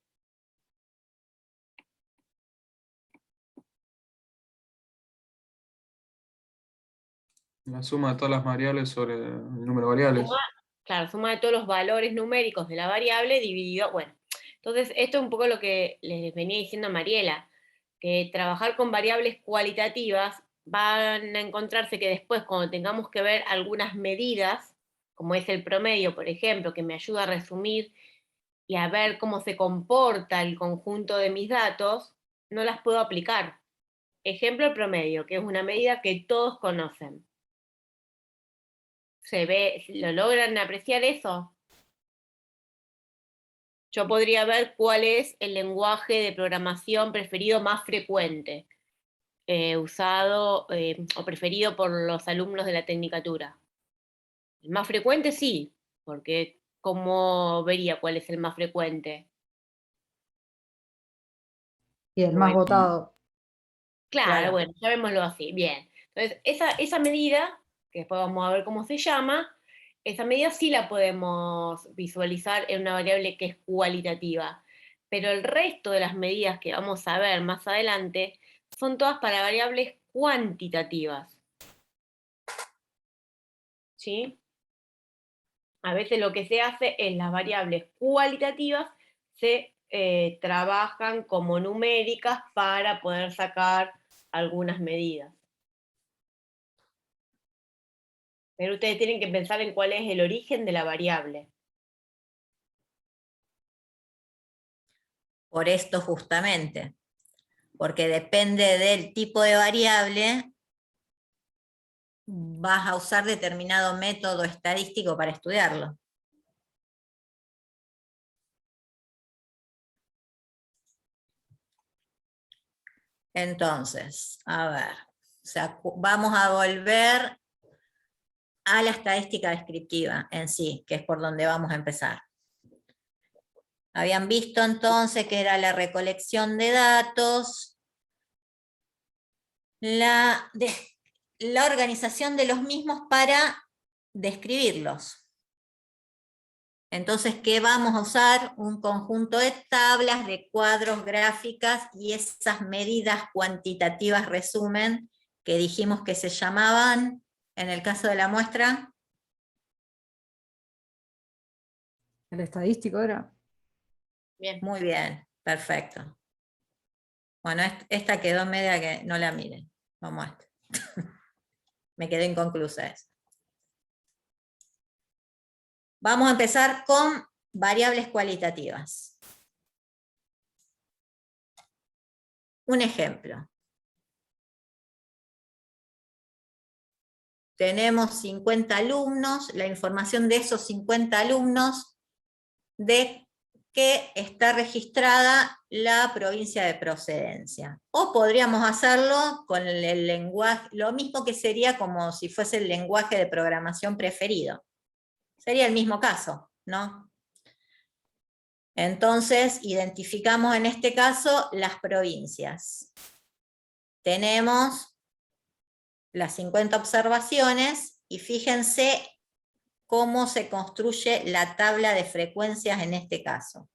La suma de todas las variables sobre el número de variables. Claro, suma de todos los valores numéricos de la variable dividido, bueno. Entonces, esto es un poco lo que les venía diciendo a Mariela. que trabajar con variables cualitativas van a encontrarse que después, cuando tengamos que ver algunas medidas, como es el promedio, por ejemplo, que me ayuda a resumir y a ver cómo se comporta el conjunto de mis datos, no las puedo aplicar. Ejemplo, el promedio, que es una medida que todos conocen. ¿Se ve, lo logran apreciar eso? Yo podría ver cuál es el lenguaje de programación preferido más frecuente, usado o preferido por los alumnos de la tecnicatura. El más frecuente sí, porque ¿cómo vería cuál es el más frecuente? Y el más Bueno. votado. Claro, bueno, llamémoslo así, bien. Entonces, esa medida, que después vamos a ver cómo se llama, esa medida sí la podemos visualizar en una variable que es cualitativa, pero el resto de las medidas que vamos a ver más adelante son todas para variables cuantitativas. ¿Sí? A veces lo que se hace es las variables cualitativas se trabajan como numéricas para poder sacar algunas medidas. Pero ustedes tienen que pensar en cuál es el origen de la variable. Por esto justamente, porque depende del tipo de variable, vas a usar determinado método estadístico para estudiarlo. Entonces, a ver, o sea, vamos a volver a la estadística descriptiva en sí, que es por donde vamos a empezar. Habían visto entonces que era la recolección de datos, la organización de los mismos para describirlos. Entonces, ¿qué vamos a usar? Un conjunto de tablas, de cuadros, gráficas y esas medidas cuantitativas resumen que dijimos que se llamaban, en el caso de la muestra. El estadístico era. Bien. Muy bien, perfecto. Bueno, esta quedó media que no la miren. Vamos a esta. Me quedé inconclusa esa. Vamos a empezar con variables cualitativas. Un ejemplo. Tenemos 50 alumnos, la información de esos 50 alumnos de que está registrada la provincia de procedencia. O podríamos hacerlo con el lenguaje, lo mismo que sería como si fuese el lenguaje de programación preferido. Sería el mismo caso, ¿no? Entonces, identificamos en este caso las provincias. Tenemos las 50 observaciones y fíjense cómo se construye la tabla de frecuencias en este caso.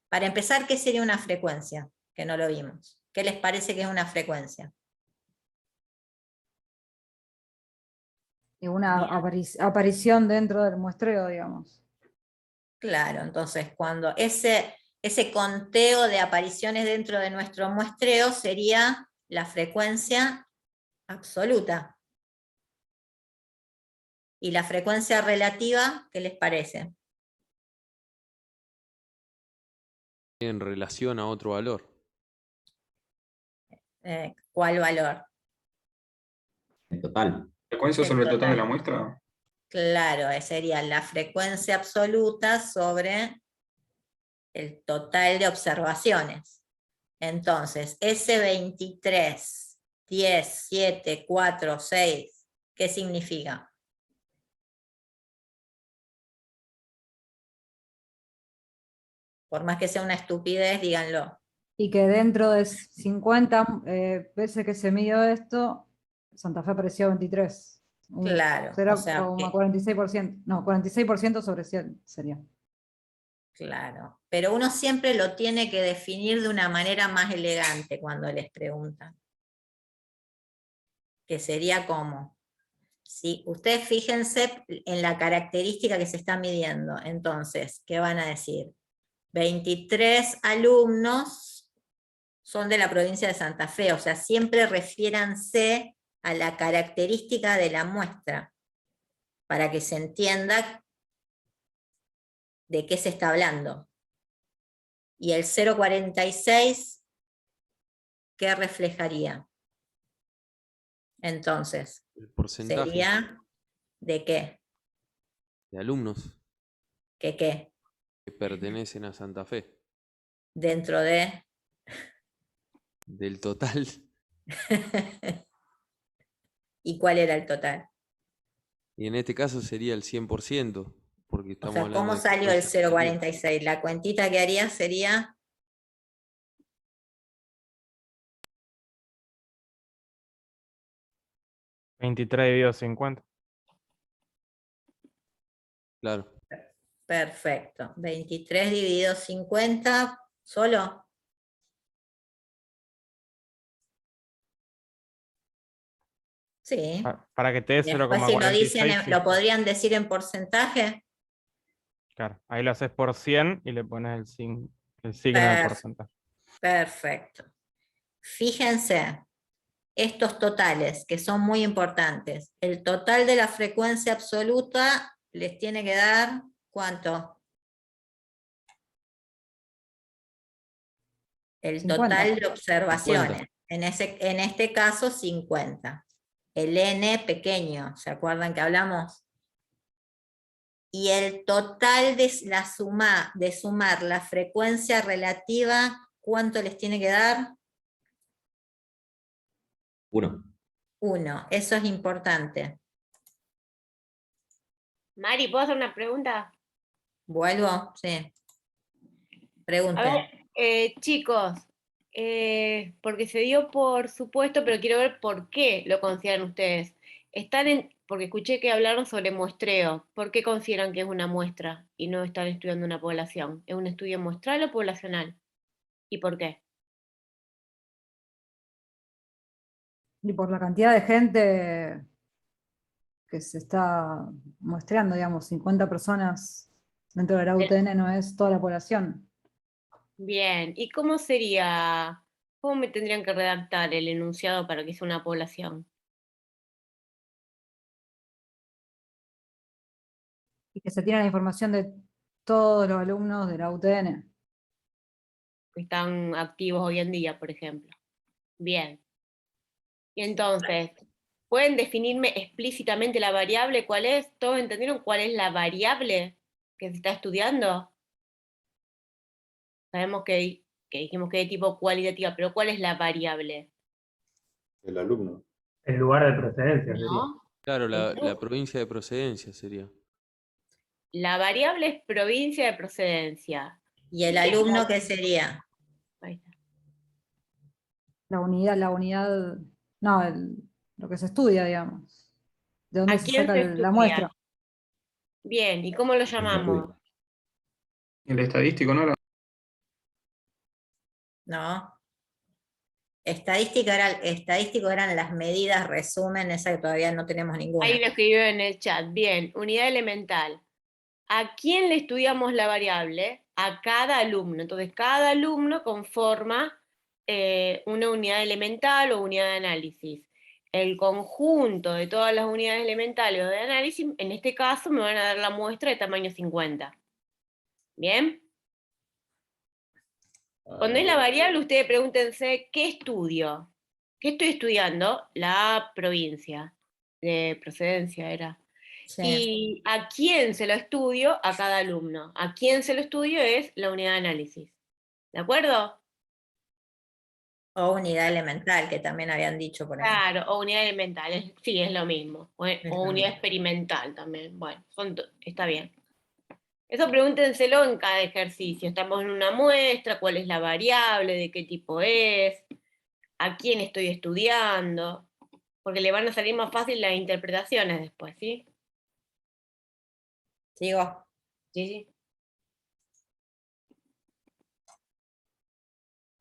Para empezar, ¿qué sería una frecuencia? Que no lo vimos. ¿Qué les parece que es una frecuencia? Y una aparición dentro del muestreo, digamos. Claro, entonces cuando ese conteo de apariciones dentro de nuestro muestreo sería la frecuencia absoluta. ¿Y la frecuencia relativa, qué les parece? En relación a otro valor. ¿Cuál valor? El total. ¿Frecuencia sobre el total de la muestra? Claro, sería la frecuencia absoluta sobre el total de observaciones. Entonces, ese 23, 10, 7, 4, 6, ¿qué significa? Por más que sea una estupidez, díganlo. Y que dentro de 50 veces que se midió esto, Santa Fe apareció 23. Claro, o sea, 46%. No, 46% sobre 100 sería. Claro, pero uno siempre lo tiene que definir de una manera más elegante cuando les preguntan. Que sería como, si ustedes fíjense en la característica que se está midiendo, entonces, ¿qué van a decir? 23 alumnos son de la provincia de Santa Fe, o sea, siempre refiéranse a la característica de la muestra, para que se entienda de qué se está hablando. Y el 0,46, ¿qué reflejaría? Entonces, El porcentaje sería ¿de qué? de alumnos ¿Qué qué? que pertenecen a Santa Fe, Dentro de... del total. ¿Y cuál era el total? Y en este caso sería el 100%, porque O estamos sea, hablando ¿cómo de salió el frecuencia relativa. 0,46? La cuentita que haría sería... $23/50. Claro. Perfecto. 23 dividido 50, ¿solo? Sí. Para que te dé Después si lo dicen, 0,46. ¿lo podrían decir en porcentaje? Claro, ahí lo haces por 100 y le pones el signo del porcentaje. Perfecto. Fíjense, estos totales que son muy importantes. El total de la frecuencia absoluta les tiene que dar, ¿cuánto? El 50. total de observaciones. 50. En este caso, 50. El n pequeño, ¿se acuerdan que hablamos? Y el total de sumar la frecuencia relativa, ¿cuánto les tiene que dar? 1. 1. Eso es importante. Mari, ¿puedo hacer una pregunta? ¿Vuelvo? Sí. A Pregunten. ver, chicos, porque se dio por supuesto, pero quiero ver por qué lo consideran ustedes. Porque escuché que hablaron sobre muestreo. ¿Por qué consideran que es una muestra y no están estudiando una población? ¿Es un estudio muestral o poblacional? ¿Y por qué? Y por la cantidad de gente que se está muestreando, digamos, 50 personas dentro de la UTN no es toda la población. Bien, ¿y cómo sería, cómo me tendrían que redactar el enunciado para que sea una población? Y que se tiene la información de todos los alumnos de la UTN. Que están activos hoy en día, por ejemplo. Bien. Y entonces, ¿pueden definirme explícitamente la variable? ¿Cuál es? ¿Todos entendieron cuál es la variable que se está estudiando? Sabemos que dijimos que es de tipo cualitativa, pero ¿cuál es la variable? El alumno. El lugar de procedencia sería. ¿No? Claro, la provincia de procedencia sería. La variable es provincia de procedencia. ¿Y el alumno qué sería? Ahí está. No, lo que se estudia, digamos. De dónde ¿A se quién saca se la estudia? muestra. Bien, ¿y cómo lo llamamos? El estadístico, ¿no? No. Estadístico eran las medidas, resumen, esa que todavía no tenemos ninguna. Ahí lo escribió en el chat. Bien, unidad elemental. ¿A quién le estudiamos la variable? A cada alumno. Entonces, cada alumno conforma una unidad elemental o unidad de análisis. El conjunto de todas las unidades elementales o de análisis, en este caso, me van a dar la muestra de tamaño 50. ¿Bien? Cuando es la variable, ustedes pregúntense, ¿qué estudio? ¿Qué estoy estudiando? La provincia de procedencia era. Sí. ¿Y a quién se lo estudio? A cada alumno. ¿A quién se lo estudio? Es la unidad de análisis. ¿De acuerdo? O unidad elemental, que también habían dicho por ahí. Claro, o unidad elemental, sí, es lo mismo. O lo unidad mismo. experimental también. Bueno, está bien. Eso pregúntenselo en cada ejercicio. Estamos en una muestra, cuál es la variable, de qué tipo es, a quién estoy estudiando, porque le van a salir más fácil las interpretaciones después, ¿sí? ¿Sigo? Sí, sí.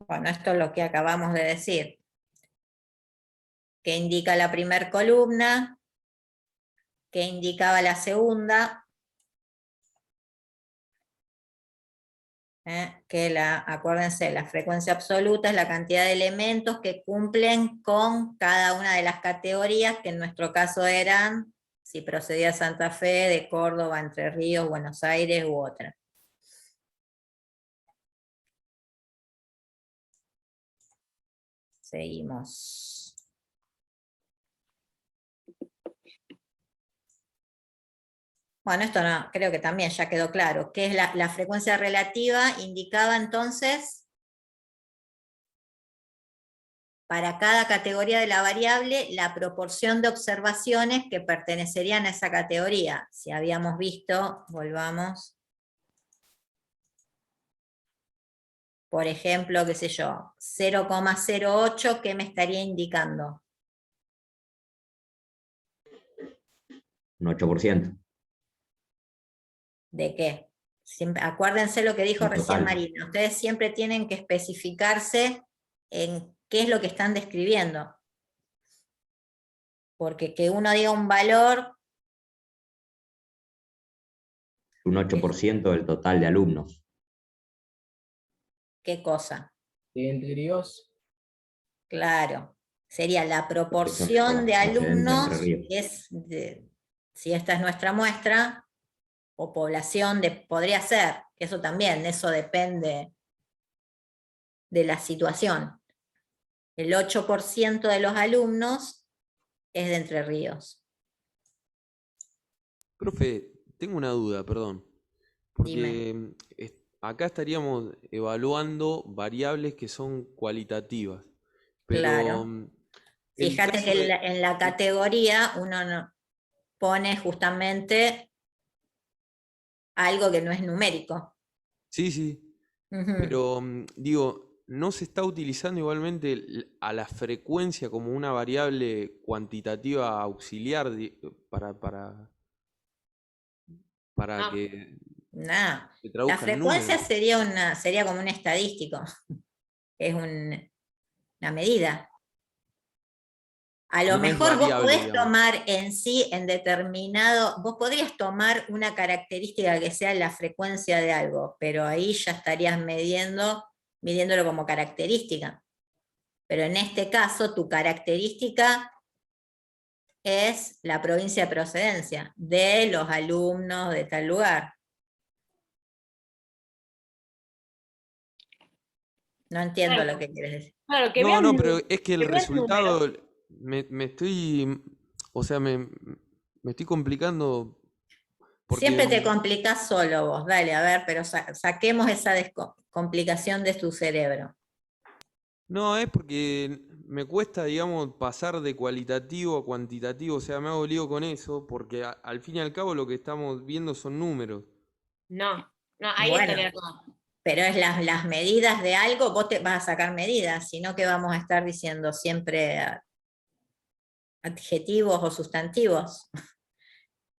Bueno, esto es lo que acabamos de decir. ¿Qué indica la primera columna? ¿Qué indicaba la segunda? que acuérdense, la frecuencia absoluta es la cantidad de elementos que cumplen con cada una de las categorías, que en nuestro caso eran, si procedía de Santa Fe, de Córdoba, Entre Ríos, Buenos Aires u otra. Seguimos. Bueno, esto no, creo que también ya quedó claro. ¿Qué es la frecuencia relativa? Indicaba entonces, para cada categoría de la variable, la proporción de observaciones que pertenecerían a esa categoría. Si habíamos visto, volvamos. Por ejemplo, qué sé yo, 0,08, ¿qué me estaría indicando? Un 8%. ¿De qué? Siempre, acuérdense lo que dijo El recién total. Marina. Ustedes siempre tienen que especificarse en qué es lo que están describiendo. Porque que uno diga un valor... Un 8% del total de alumnos. ¿Qué cosa? Entre Ríos. Claro. Sería la Porque son proporción de procedentes de Entre alumnos, Ríos. si esta es nuestra muestra, o población, podría ser, que eso también, eso depende de la situación. El 8% de los alumnos es de Entre Ríos. Profe, tengo una duda, perdón. Porque Dime. acá estaríamos evaluando variables que son cualitativas. Pero Claro. en Fíjate caso que de... en la categoría uno no pone justamente algo que no es numérico. Sí, sí. Ujú. Pero digo, ¿no se está utilizando igualmente a la frecuencia como una variable cuantitativa auxiliar para No. que No. se La traduzca en frecuencia números? sería como un estadístico. Es una medida. A lo No es mejor vos variable, podés digamos. tomar en sí, en determinado, vos podrías tomar una característica que sea la frecuencia de algo, pero ahí ya estarías midiéndolo como característica. Pero en este caso, tu característica es la provincia de procedencia de los alumnos de tal lugar. No entiendo Claro. lo que quieres decir. Claro, que No, vean, no, pero es que el que vean números. resultado me estoy, o sea, me estoy complicando porque Siempre te complicás solo vos, dale, a ver, pero saquemos esa complicación de tu cerebro. no, es porque me cuesta, digamos, pasar de cualitativo a cuantitativo, o sea, me hago lío con eso, porque al fin y al cabo lo que estamos viendo son números. No, no, ahí está el Bueno, error. pero es las medidas de algo, vos te vas a sacar medidas, sino que vamos a estar diciendo siempre adjetivos o sustantivos.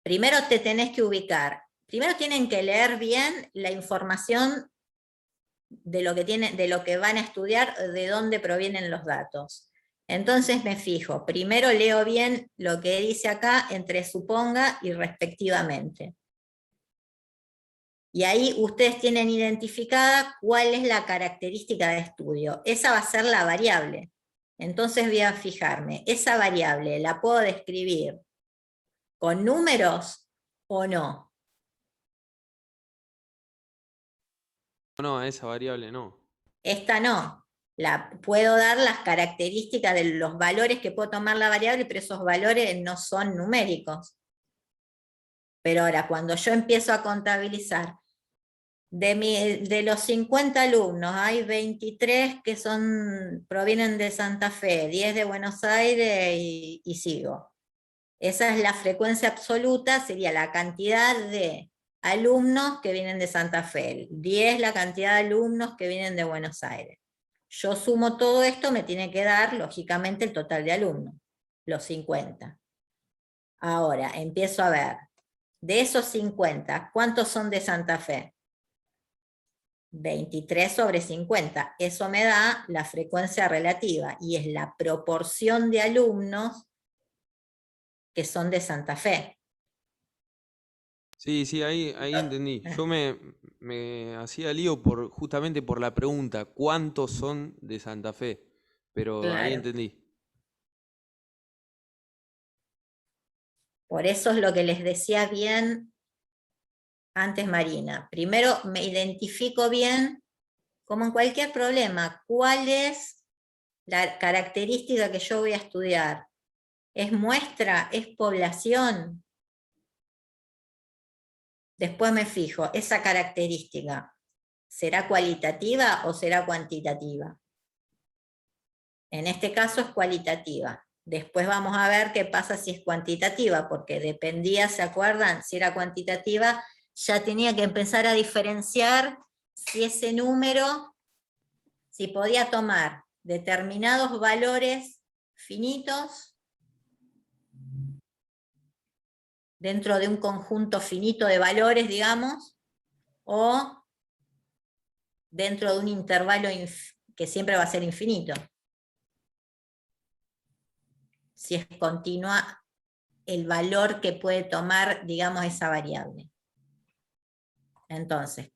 Primero te tenés que ubicar, primero tienen que leer bien la información de lo que van a estudiar, de dónde provienen los datos. Entonces me fijo, primero leo bien lo que dice acá entre suponga y respectivamente. Y ahí ustedes tienen identificada cuál es la característica de estudio. Esa va a ser la variable. Entonces voy a fijarme, ¿esa variable la puedo describir con números o no? No, a esa variable no. Esta no. Puedo dar las características de los valores que puedo tomar la variable, pero esos valores no son numéricos. Pero ahora, cuando yo empiezo a contabilizar, de los 50 alumnos, hay 23 que provienen de Santa Fe, 10 de Buenos Aires y sigo. Esa es la frecuencia absoluta, sería la cantidad de alumnos que vienen de Santa Fe, 10 la cantidad de alumnos que vienen de Buenos Aires. Yo sumo todo esto, me tiene que dar, lógicamente, el total de alumnos, los 50. Ahora, empiezo a ver, de esos 50, ¿cuántos son de Santa Fe? 23 sobre 50. Eso me da la frecuencia relativa, y es la proporción de alumnos que son de Santa Fe. Sí, ahí entendí. Yo me hacía lío justamente por la pregunta, ¿cuántos son de Santa Fe? Pero ahí Claro. entendí. Por eso es lo que les decía bien antes Marina. Primero me identifico bien, como en cualquier problema, cuál es la característica que yo voy a estudiar. ¿Es muestra? ¿Es población? Después me fijo, esa característica, ¿será cualitativa o será cuantitativa? En este caso es cualitativa. Después vamos a ver qué pasa si es cuantitativa, porque dependía, ¿se acuerdan? Si era cuantitativa, ya tenía que empezar a diferenciar si ese número, si podía tomar determinados valores finitos dentro de un conjunto finito de valores, digamos, o dentro de un intervalo que siempre va a ser infinito. Si es continua el valor que puede tomar, digamos, esa variable. Entonces,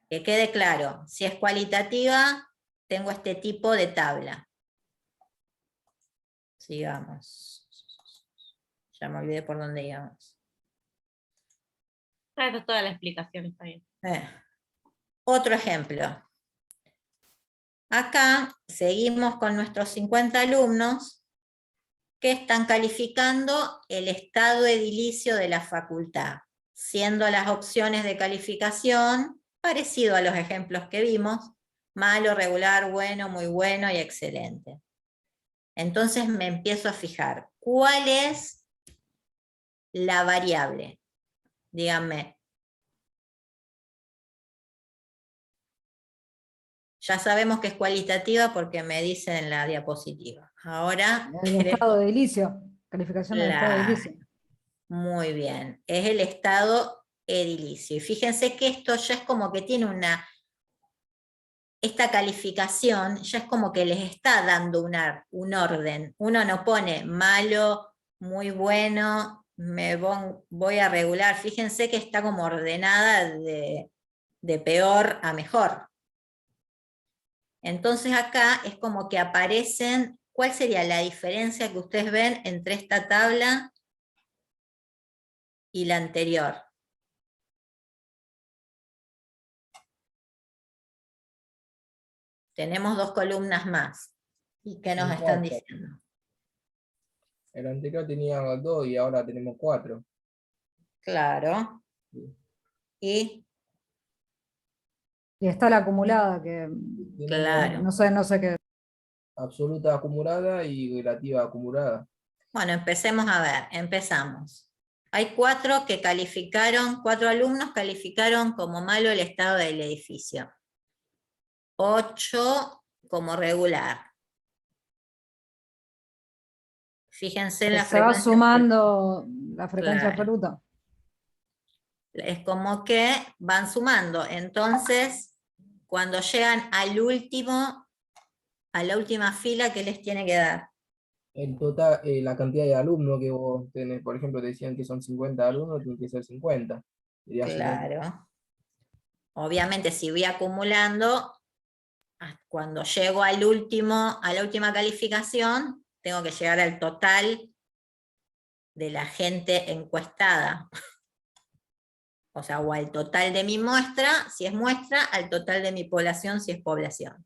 que quede claro, si es cualitativa, tengo este tipo de tabla. Sigamos. Ya me olvidé por dónde íbamos. Esa es toda la explicación, está bien. Otro ejemplo. Acá seguimos con nuestros 50 alumnos que están calificando el estado edilicio de la facultad, siendo las opciones de calificación parecido a los ejemplos que vimos, malo, regular, bueno, muy bueno y excelente. Entonces me empiezo a fijar, ¿cuál es la variable? Díganme. Ya sabemos que es cualitativa porque me dicen en la diapositiva. Ahora El estado de edilicio, calificación del estado de edilicio. Muy bien, es el estado edilicio. Y fíjense que esto ya es como que tiene esta calificación ya es como que les está dando un orden. Uno no pone malo, muy bueno, voy a regular. Fíjense que está como ordenada de peor a mejor. Entonces acá es como que aparecen, ¿cuál sería la diferencia que ustedes ven entre esta tabla y la anterior? Tenemos dos columnas más. ¿Y qué nos están diciendo? El anterior tenía 2 y ahora tenemos 4. Claro. Y está la acumulada, que claro. no sé qué. Absoluta acumulada y relativa acumulada. Bueno, empecemos a ver, empezamos. Hay 4 que calificaron, 4 alumnos calificaron como malo el estado del edificio. 8 como regular. Fíjense en la Se va frecuencia. sumando la frecuencia Claro. absoluta. Es como que van sumando. Entonces, cuando llegan al último, a la última fila, ¿qué les tiene que dar? El total, la cantidad de alumnos que vos tenés, por ejemplo, te decían que son 50 alumnos, tiene que ser 50. Sería 50. Claro. Obviamente, si voy acumulando, cuando llego al último, a la última calificación, tengo que llegar al total de la gente encuestada. O sea, o al total de mi muestra, si es muestra, al total de mi población, si es población.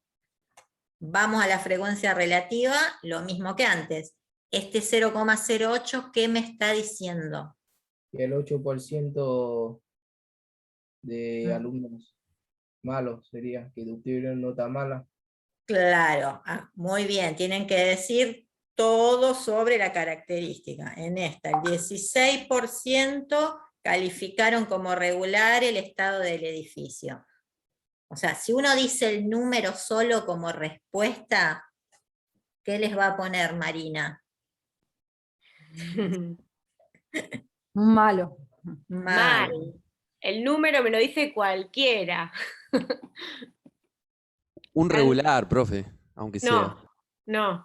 Vamos a la frecuencia relativa, lo mismo que antes. Este 0,08, ¿qué me está diciendo? Que el 8% de alumnos malos sería, que tuvieron nota mala. Claro, muy bien, tienen que decir todo sobre la característica. En esta, el 16% calificaron como regular el estado del edificio. O sea, si uno dice el número solo como respuesta, ¿qué les va a poner, Marina? Malo. Mal. El número me lo dice cualquiera. Un regular, profe, aunque sea. No. No.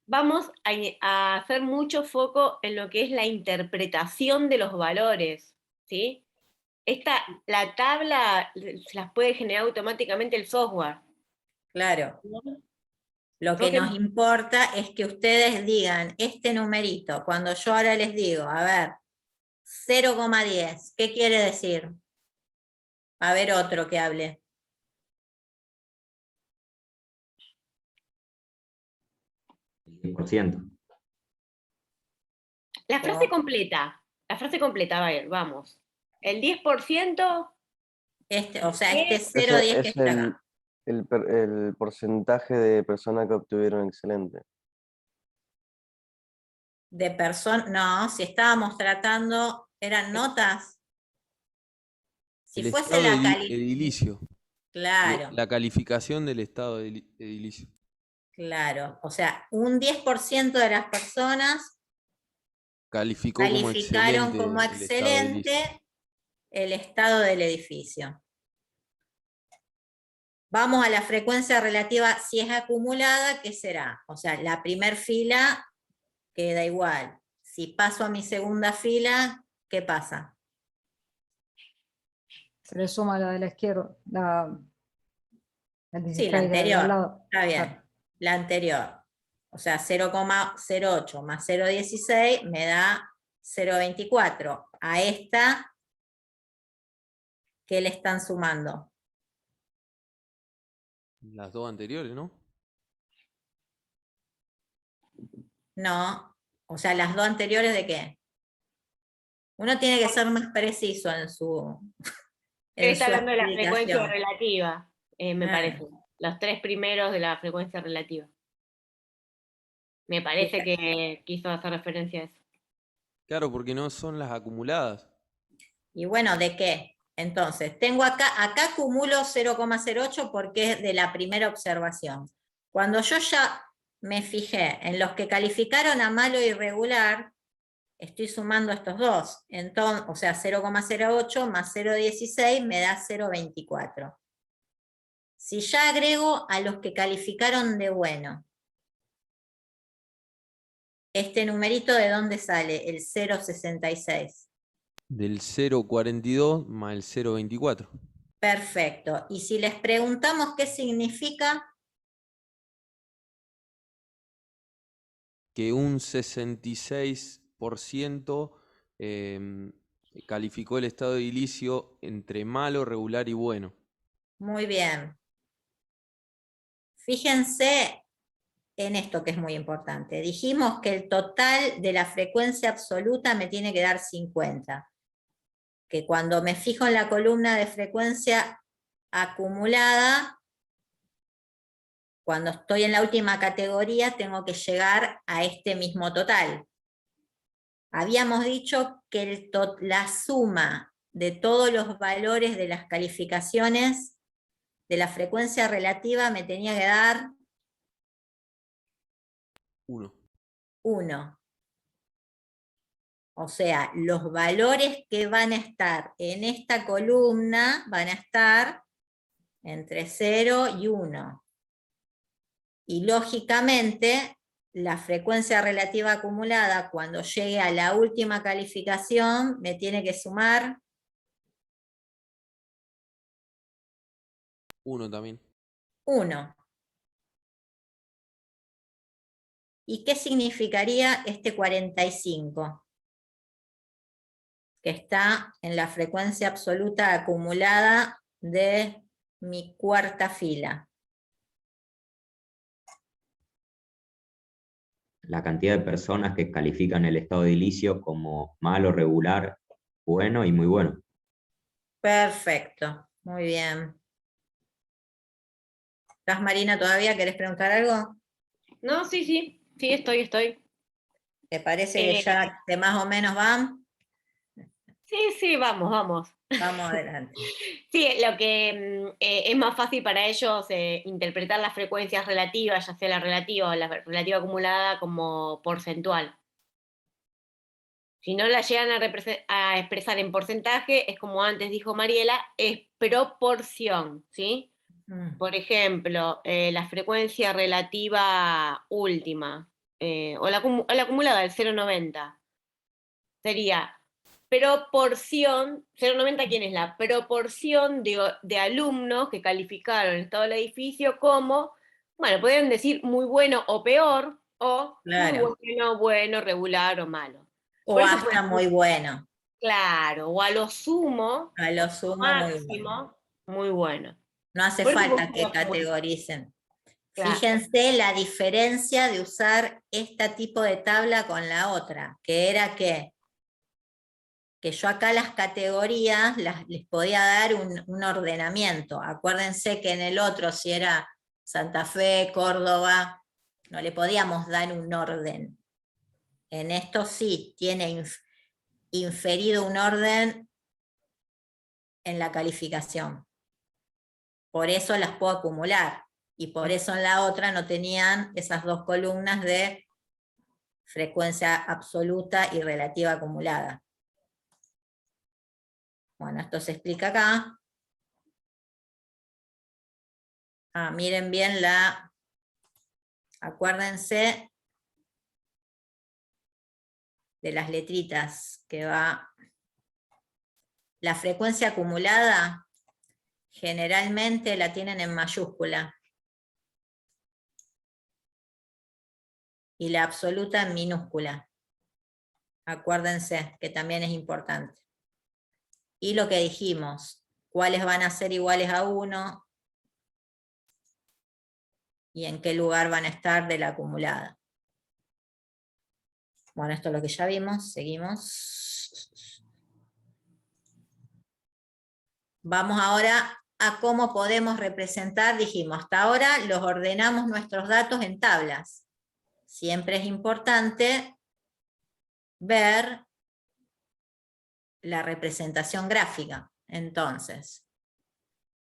vamos a hacer mucho foco en lo que es la interpretación de los valores, ¿sí? La tabla se las puede generar automáticamente el software. Claro. Lo que Porque- nos importa es que ustedes digan este numerito, cuando yo ahora les digo, a ver, 0,10, ¿qué quiere decir? A ver otro que hable. El 10%. La frase completa, a ver, vamos. El 10%, O sea, este Ese 0,10 que es está acá. el porcentaje de personas que obtuvieron excelente. De personas, no, si estábamos tratando, eran notas. Si El fuese estado la calificación. edilicio. Claro, La calificación del estado edilicio. claro. O sea, un 10% de las personas Calificó como calificaron excelente como el estado edilicio. excelente el estado del edificio. Vamos a la frecuencia relativa, si es acumulada, ¿qué será? O sea, la primer fila queda igual. Si paso a mi segunda fila, ¿qué pasa? Se le suma la de la izquierda, la Sí, 16 la de al anterior. lado. Está bien. Claro. La anterior. O sea, 0,08 más 0,16 me da 0,24. A esta, ¿qué le están sumando? Las dos anteriores, ¿no? No. O sea, las dos anteriores, ¿de qué? Uno tiene que ser más preciso en su, en está su hablando de la frecuencia explicación. relativa, me Ah. parece. Los 3 primeros de la frecuencia relativa. Me parece que quiso hacer referencia a eso. Claro, porque no son las acumuladas. Y bueno, ¿de qué? Entonces, tengo acá acumulo 0,08 porque es de la primera observación. Cuando yo ya me fijé en los que calificaron a malo y regular, estoy sumando estos dos. Entonces, o sea, 0,08 más 0,16 me da 0,24. Si ya agrego a los que calificaron de bueno, este numerito, ¿de dónde sale? El 0,66. Del 0,42 más el 0,24. Perfecto. Y si les preguntamos qué significa, Que un 66% calificó el estado edilicio entre malo, regular y bueno. muy bien. Fíjense en esto que es muy importante. Dijimos que el total de la frecuencia absoluta me tiene que dar 50. Que cuando me fijo en la columna de frecuencia acumulada, cuando estoy en la última categoría, tengo que llegar a este mismo total. Habíamos dicho que la suma de todos los valores de las calificaciones de la frecuencia relativa me tenía que dar 1. 1. O sea, los valores que van a estar en esta columna van a estar entre 0 y 1. Y lógicamente, la frecuencia relativa acumulada, cuando llegue a la última calificación, me tiene que sumar 1 también. 1. ¿Y qué significaría este 45? Que está en la frecuencia absoluta acumulada de mi cuarta fila. La cantidad de personas que califican el estado edilicio como malo, regular, bueno y muy bueno. Perfecto, muy bien. ¿Estás, Marina, todavía? ¿Querés preguntar algo? No, sí, estoy. ¿Te parece que ya que más o menos van? Sí, vamos. Vamos adelante. Sí, lo que es más fácil para ellos interpretar las frecuencias relativas, ya sea la relativa o la relativa acumulada, como porcentual. Si no la llegan a expresar en porcentaje, es como antes dijo Mariela, es proporción, ¿sí? Por ejemplo, la frecuencia relativa última, o la acumulada, el 0,90. Sería proporción, 0,90 ¿quién es? La proporción de alumnos que calificaron el estado del edificio como, bueno, podrían decir muy bueno o peor, o Claro. muy bueno, bueno, regular o malo. O Por eso hasta puede ser, muy bueno. claro, o a lo sumo, A lo sumo, muy bueno. máximo, muy bueno. No hace Por eso falta puede que ser como- categoricen. Claro. Fíjense la diferencia de usar este tipo de tabla con la otra, que era que yo acá las categorías les podía dar un ordenamiento. Acuérdense que en el otro, si era Santa Fe, Córdoba, no le podíamos dar un orden. En esto sí, tiene inferido un orden en la calificación. Por eso las puedo acumular. Y por eso en la otra no tenían esas dos columnas de frecuencia absoluta y relativa acumulada. Bueno, esto se explica acá. Miren bien acuérdense de las letritas que va. La frecuencia acumulada generalmente la tienen en mayúscula. Y la absoluta en minúscula. Acuérdense que también es importante. Y lo que dijimos, cuáles van a ser iguales a 1 y en qué lugar van a estar de la acumulada. Bueno, esto es lo que ya vimos, seguimos. Vamos ahora a cómo podemos representar, dijimos, hasta ahora los ordenamos nuestros datos en tablas. Siempre es importante ver la representación gráfica. Entonces,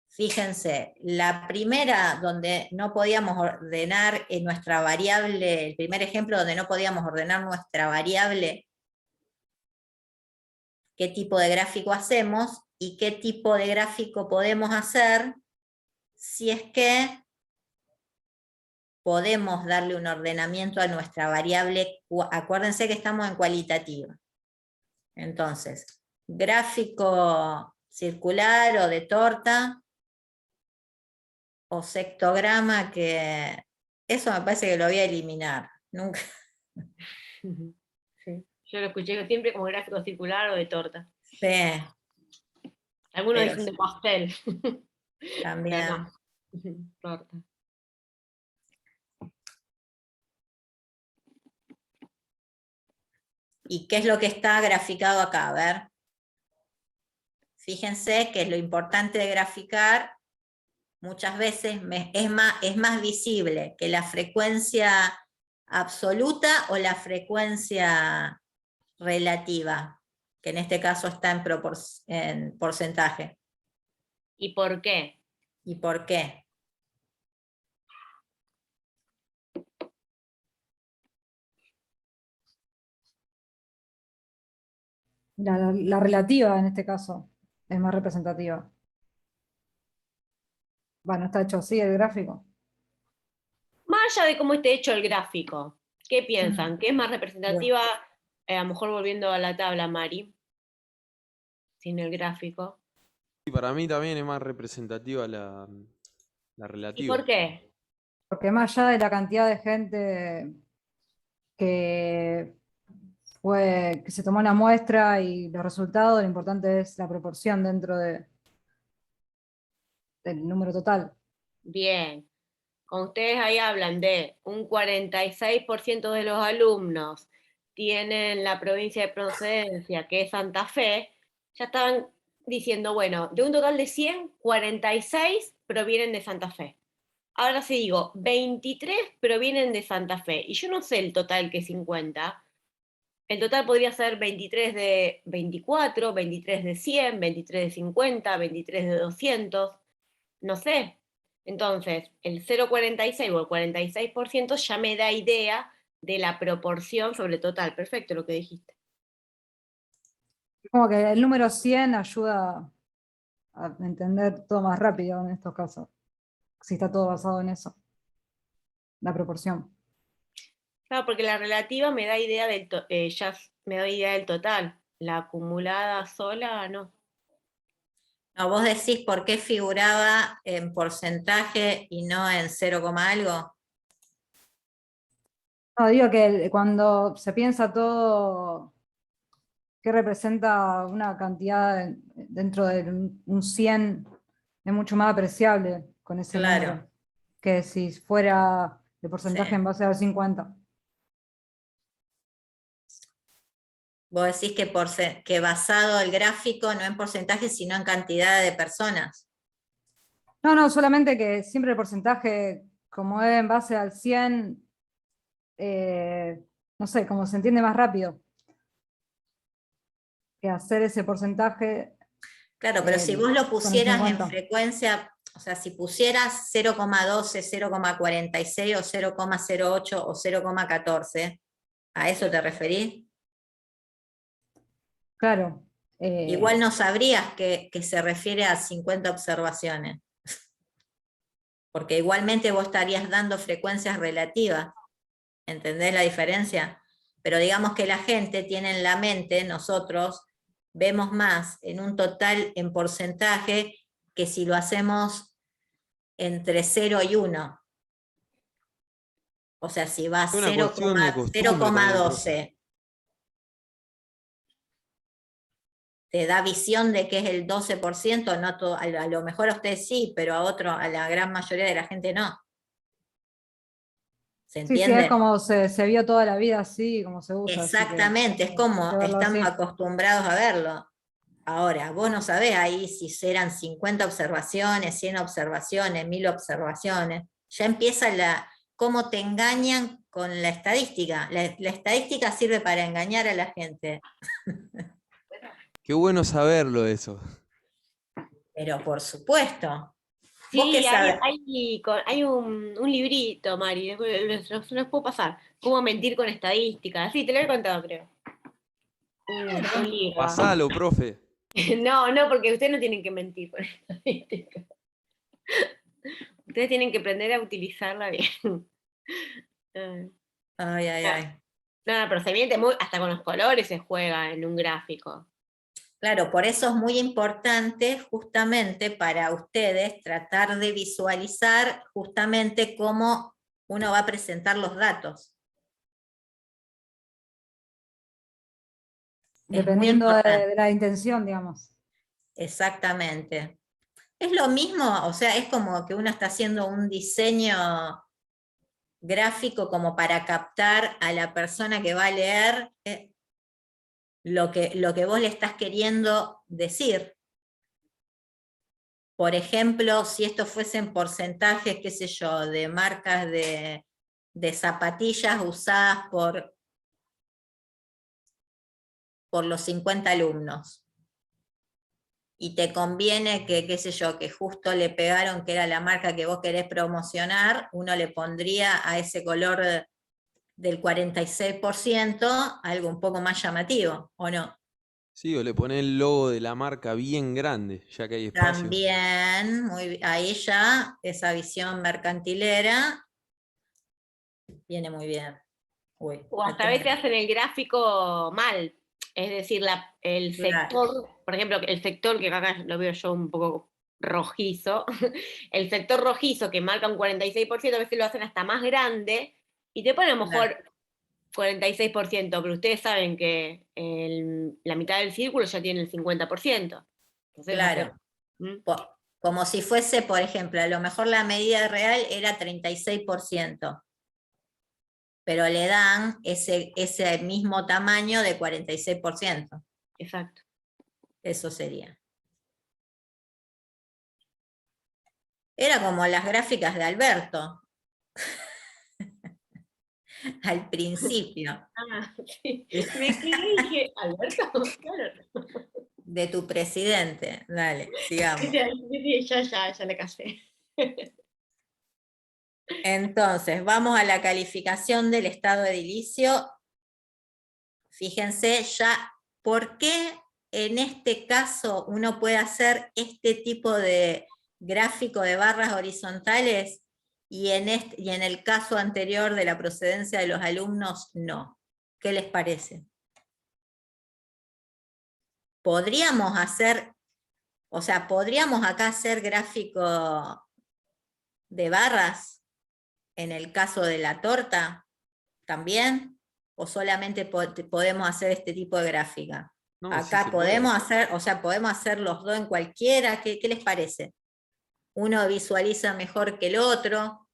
fíjense, la primera donde no podíamos ordenar nuestra variable, el primer ejemplo donde no podíamos ordenar nuestra variable, qué tipo de gráfico hacemos y qué tipo de gráfico podemos hacer si es que podemos darle un ordenamiento a nuestra variable. Acuérdense que estamos en cualitativa. Entonces, gráfico circular o de torta, o sectograma, que eso me parece que lo voy a eliminar. Nunca. Sí. Yo lo escuché siempre como gráfico circular o de torta. Sí. Algunos Pero dicen de pastel. también. Pero no. Torta. ¿Y qué es lo que está graficado acá? A ver. Fíjense que lo importante de graficar muchas veces es más visible que la frecuencia absoluta o la frecuencia relativa, que en este caso está en porcentaje. ¿Y por qué? ¿Y por qué? La relativa en este caso es más representativa. Bueno, está hecho así el gráfico. Más allá de cómo esté hecho el gráfico, ¿qué piensan? ¿Qué es más representativa? A lo mejor volviendo a la tabla, Mari, sin el gráfico. Y para mí también es más representativa la ¿Y relativa. por qué? Porque más allá de la cantidad de gente que se tomó una muestra y los resultados, lo importante es la proporción dentro del número total. Bien. Con ustedes ahí hablan de un 46% de los alumnos tienen la provincia de procedencia, que es Santa Fe, ya estaban diciendo, bueno, de un total de 100, 46 provienen de Santa Fe. Ahora sí digo, 23 provienen de Santa Fe, y yo no sé el total que es 50. El total podría ser 23 de 24, 23 de 100, 23 de 50, 23 de 200, no sé. Entonces, el 0,46 o el 46% ya me da idea de la proporción sobre total. Perfecto lo que dijiste. Como que el número 100 ayuda a entender todo más rápido en estos casos, si está todo basado en eso, la proporción. Claro, porque la relativa me da idea ya me da idea del total. La acumulada sola, no. No, vos decís por qué figuraba en porcentaje y no en 0, algo. No, digo que cuando se piensa todo que representa una cantidad dentro de un 100, es mucho más apreciable con ese Claro. número que si fuera de porcentaje Sí. en base al 50. Vos decís que basado el gráfico no en porcentaje, sino en cantidad de personas. No, solamente que siempre el porcentaje, como es en base al 100, no sé, como se entiende más rápido que hacer ese porcentaje. Claro, pero si vos lo con el pusieras en 50. frecuencia, o sea, si pusieras 0,12, 0,46 o 0,08 o 0,14, ¿a eso te referís? Claro. Igual no sabrías que se refiere a 50 observaciones. Porque igualmente vos estarías dando frecuencias relativas. ¿Entendés la diferencia? Pero digamos que la gente tiene en la mente, nosotros vemos más en un total en porcentaje que si lo hacemos entre 0 y 1. O sea, si va Es una cuestión de costumbre también, profe. 0,12, te da visión de que es el 12%, no todo, a lo mejor a usted sí, pero a la gran mayoría de la gente no. ¿Se Sí, entiende? es como se vio toda la vida así, como se usa. así que Exactamente, es hay como que verlo estamos así. acostumbrados a verlo. Ahora, vos no sabés ahí si eran 50 observaciones, 100 observaciones, 1000 observaciones. Ya empieza cómo te engañan con la estadística. La estadística sirve para engañar a la gente. Qué bueno saberlo eso. Pero por supuesto. ¿Vos qué Sí, sabés? hay un librito, Mari, los puedo pasar. Cómo mentir con estadísticas. Sí, te lo he contado, creo. Un libro. Pasalo, profe. No, porque ustedes no tienen que mentir con estadísticas. Ustedes tienen que aprender a utilizarla bien. Ay. No, pero se miente hasta con los colores se juega en un gráfico. Claro, por eso es muy importante justamente para ustedes tratar de visualizar justamente cómo uno va a presentar los datos. Es muy Dependiendo importante. de la intención, digamos. Exactamente. Es lo mismo, o sea, es como que uno está haciendo un diseño gráfico como para captar a la persona que va a leer lo que vos le estás queriendo decir. Por ejemplo, si esto fuesen porcentajes, qué sé yo, de marcas de zapatillas usadas por los 50 alumnos. Y te conviene que, qué sé yo, que justo le pegaron que era la marca que vos querés promocionar, uno le pondría a ese color del 46% algo un poco más llamativo, ¿o no? Sí, o le pone el logo de la marca bien grande, ya que hay espacio. También, ahí ya esa visión mercantilera viene muy bien. Uy, O hasta a veces hacen el gráfico mal. Es decir, el sector, por ejemplo, el sector que acá lo veo yo un poco rojizo, el sector rojizo que marca un 46%, a veces lo hacen hasta más grande y te ponen a lo mejor 46%, pero ustedes saben que la mitad del círculo ya tiene el 50%. Entonces, claro. Como si fuese, por ejemplo, a lo mejor la medida real era 36%. Pero le dan ese mismo tamaño de 46%. Exacto. Eso sería. Era como las gráficas de Alberto. Al principio. Sí. Me quedé y dije, Alberto, claro. De tu presidente. Dale, sigamos. Ya le casé. Entonces, vamos a la calificación del estado edilicio. Fíjense ya, ¿por qué en este caso uno puede hacer este tipo de gráfico de barras horizontales? y en el caso anterior de la procedencia de los alumnos, no. ¿Qué les parece? Podríamos hacer, o sea, podríamos acá hacer gráfico de barras en el caso de la torta también, o solamente podemos hacer este tipo de gráfica. No, sí Acá se podemos puede. hacer, o sea, podemos hacer los dos en cualquiera. ¿Qué les parece? Uno visualiza mejor que el otro.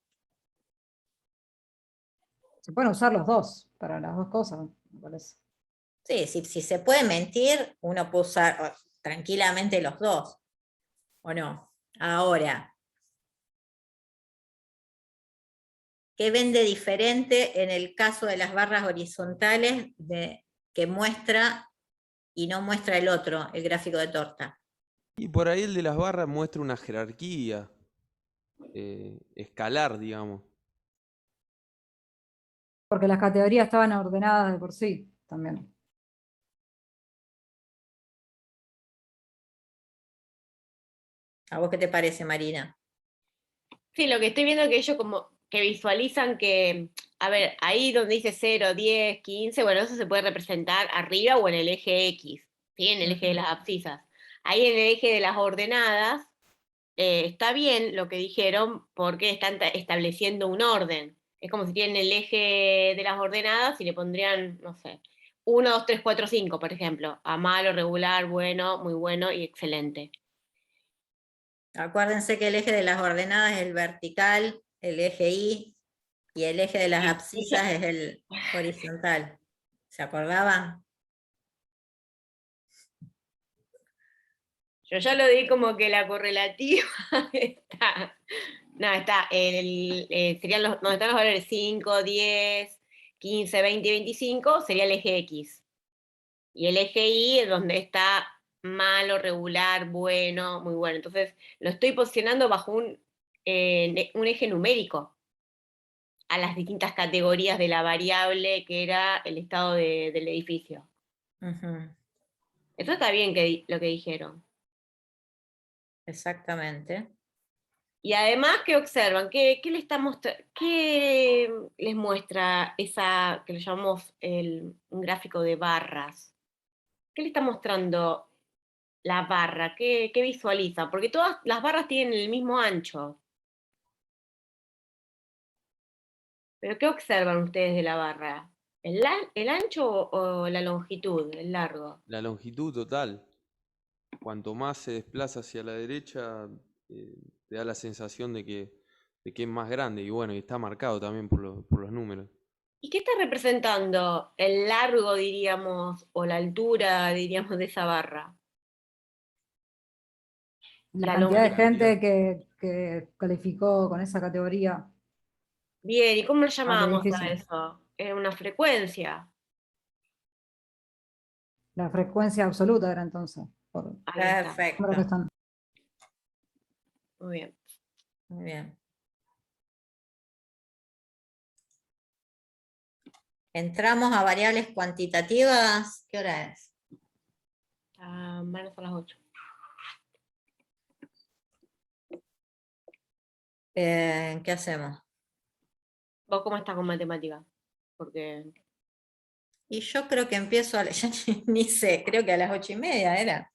Se pueden usar los dos para las dos cosas, me parece. Sí, si se puede mentir, uno puede usar tranquilamente los dos, ¿o no? Ahora, ¿qué ven de diferente en el caso de las barras horizontales que muestra y no muestra el otro, el gráfico de torta? Y por ahí el de las barras muestra una jerarquía escalar, digamos. Porque las categorías estaban ordenadas de por sí también. ¿A vos qué te parece, Marina? Sí, lo que estoy viendo es que ellos como que visualizan que, a ver, ahí donde dice 0, 10, 15, bueno, eso se puede representar arriba o en el eje X, ¿sí? En el eje de las abscisas. Ahí en el eje de las ordenadas, está bien lo que dijeron porque están estableciendo un orden. Es como si tienen el eje de las ordenadas y le pondrían, no sé, 1, 2, 3, 4, 5, por ejemplo, a malo, regular, bueno, muy bueno y excelente. Acuérdense que el eje de las ordenadas es el vertical, el eje Y, y el eje de las abscisas es el horizontal. ¿Se acordaban? Yo ya lo di como que la correlativa está. No, está. Serían donde están los valores 5, 10, 15, 20 y 25, sería el eje X. Y el eje Y es donde está malo, regular, bueno, muy bueno. Entonces, lo estoy posicionando bajo un eje numérico a las distintas categorías de la variable que era el estado del edificio. Eso está bien lo que dijeron. Exactamente. Y además, ¿qué observan? ¿Qué les muestra esa, que le llamamos un gráfico de barras? ¿Qué le está mostrando la barra? ¿Qué visualizan? Porque todas las barras tienen el mismo ancho. ¿Pero qué observan ustedes de la barra? ¿El ancho o la longitud, el largo? La longitud total. Cuanto más se desplaza hacia la derecha, te da la sensación de que es más grande. Y bueno, y está marcado también por los números. ¿Y qué está representando el largo, diríamos, o la altura, diríamos, de esa barra? La La cantidad de longitud. gente que calificó con esa categoría. Bien, ¿y cómo le Qué llamamos a difícil. eso? Una frecuencia. La frecuencia absoluta era entonces. Por Ahí está. Perfecto. números que están. Muy bien. Muy bien. Entramos a variables cuantitativas. ¿Qué hora es? Menos a las 8. ¿Qué hacemos? ¿Vos cómo estás con matemática? Porque Y yo creo que empiezo ya ni sé, creo que a las 8:30 era.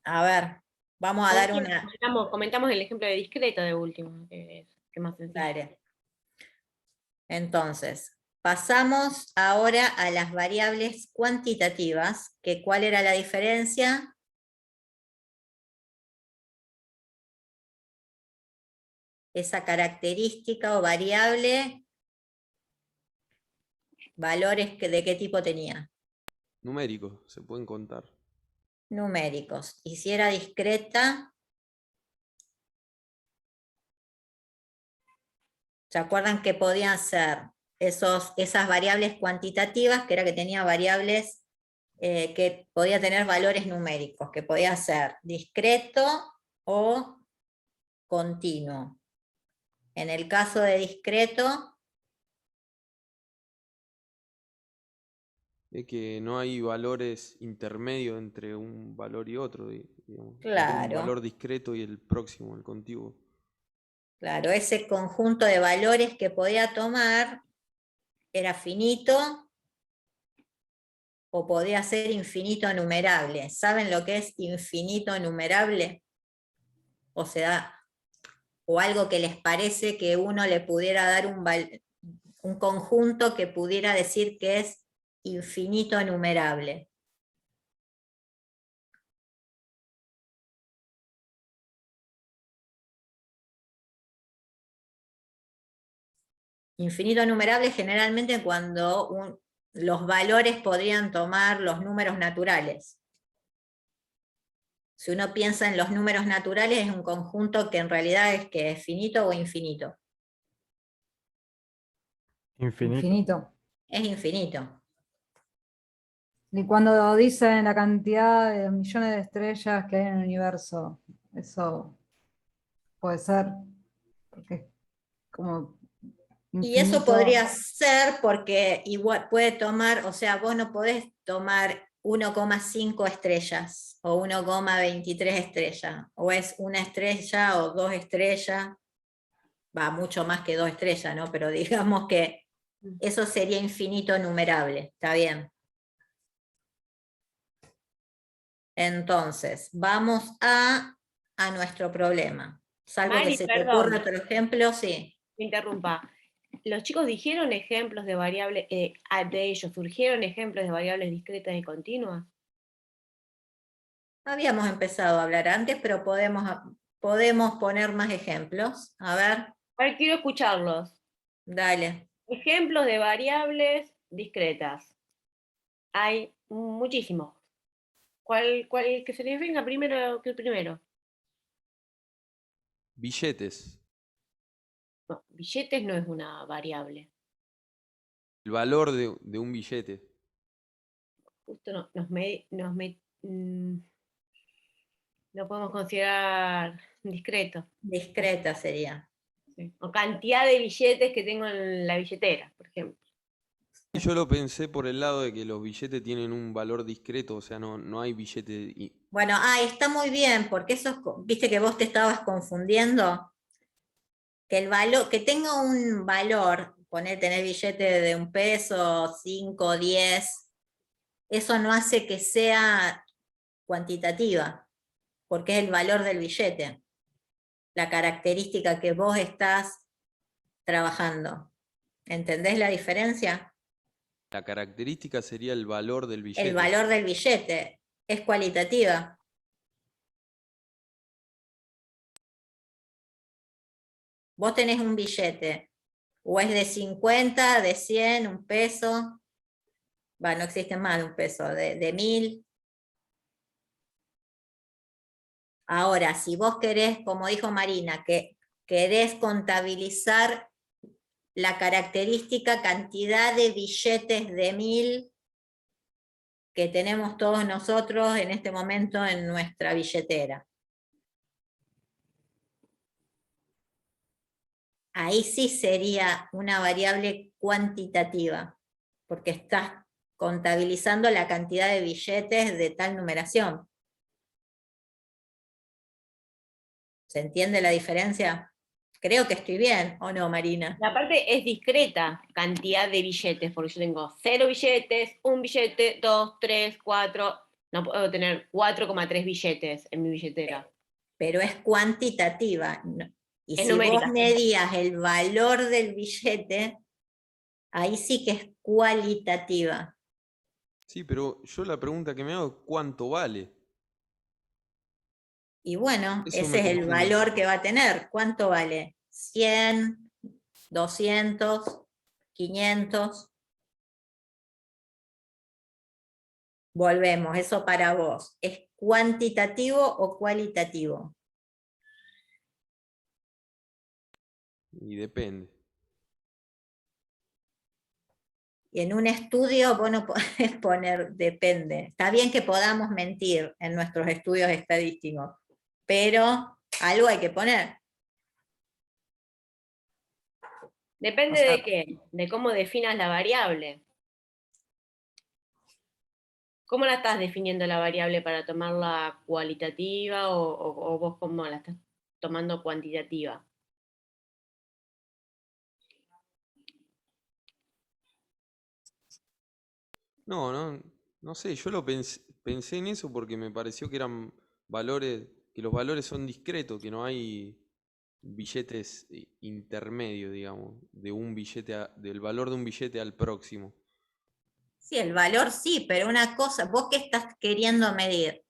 A ver, vamos a dar una. comentamos el ejemplo de discreto de último, que es más sencillo. Dale. Entonces, pasamos ahora a las variables cuantitativas, que ¿cuál era la diferencia? Esa característica o variable, valores de qué tipo tenía. Numéricos, se pueden contar. Numéricos. Y si era discreta, ¿se acuerdan que podían ser esas variables cuantitativas, que era que tenía variables que podía tener valores numéricos, que podía ser discreto o continuo? En el caso de discreto, Es que no hay valores intermedios entre un valor y otro, digamos, entre un claro, valor discreto y el próximo, el contiguo. Claro, ese conjunto de valores que podía tomar era finito o podía ser infinito numerable. ¿Saben lo que es infinito numerable? O sea, o algo que les parece que uno le pudiera dar un conjunto que pudiera decir que es infinito numerable. Infinito numerable generalmente cuando los valores podrían tomar los números naturales. Si uno piensa en los números naturales, es un conjunto que en realidad es que es finito o infinito. Infinito. Infinito. Es infinito. Y cuando dicen la cantidad de millones de estrellas que hay en el universo, eso puede ser, porque es como Y eso infinito. podría ser porque igual puede tomar, o sea, vos no podés tomar 1,5 estrellas o 1,23 estrellas, o es una estrella o 2 estrellas, va mucho más que 2 estrellas, ¿no? Pero digamos que eso sería infinito numerable, ¿está bien? Entonces, vamos a nuestro problema. Salvo Mari, que se te perdón. ocurra otro ejemplo, sí. Me interrumpa. Los chicos dijeron ejemplos de variables, de ellos, ¿surgieron ejemplos de variables discretas y continuas? Habíamos empezado a hablar antes, pero podemos poner más ejemplos. A ver, A ver, quiero escucharlos. dale. Ejemplos de variables discretas. Hay muchísimos. ¿Cuál que se les venga primero que el primero? Billetes. No, billetes no es una variable. El valor de un billete. Justo lo podemos considerar discreto. Discreta sería. Sí. O cantidad de billetes que tengo en la billetera, por ejemplo. Y yo lo pensé por el lado de que los billetes tienen un valor discreto, o sea, no hay billete. Bueno, está muy bien, porque eso viste que vos te estabas confundiendo. Que el valor, que tenga un valor, tener billete de 1 peso, 5, 10, eso no hace que sea cuantitativa, porque es el valor del billete, la característica que vos estás trabajando. ¿Entendés la diferencia? La característica sería el valor del billete. El valor del billete es cualitativa. Vos tenés un billete, o es de 50, de 100, 1 peso, no existe más de 1 peso, de 1000. Ahora, si vos querés, como dijo Marina, que querés contabilizar la característica cantidad de billetes de 1000 que tenemos todos nosotros en este momento en nuestra billetera. Ahí sí sería una variable cuantitativa, porque estás contabilizando la cantidad de billetes de tal numeración. ¿Se entiende la diferencia? Creo que estoy bien, ¿o no, Marina? La parte es discreta, cantidad de billetes, porque yo tengo 0 billetes, 1 billete, 2, 3, 4. No puedo tener 4,3 billetes en mi billetera. Pero es cuantitativa. Y Es si numérica. vos medías el valor del billete, ahí sí que es cualitativa. Sí, pero yo la pregunta que me hago es ¿cuánto vale? Y bueno, Eso ese me es el confunde un valor poco. que va a tener. ¿Cuánto vale? 100, 200, 500. Volvemos, eso para vos. ¿Es cuantitativo o cualitativo? Y depende. Y en un estudio vos no podés poner depende. Está bien que podamos mentir en nuestros estudios estadísticos, pero algo hay que poner. Depende O sea, de qué, de cómo definas la variable. ¿Cómo la estás definiendo la variable para tomarla cualitativa o vos cómo la estás tomando cuantitativa? No sé, yo pensé en eso porque me pareció que eran valores, que los valores son discretos, que no hay billetes intermedios, digamos, de un billete del valor de un billete al próximo. Sí, el valor sí, pero una cosa, ¿vos qué estás queriendo medir?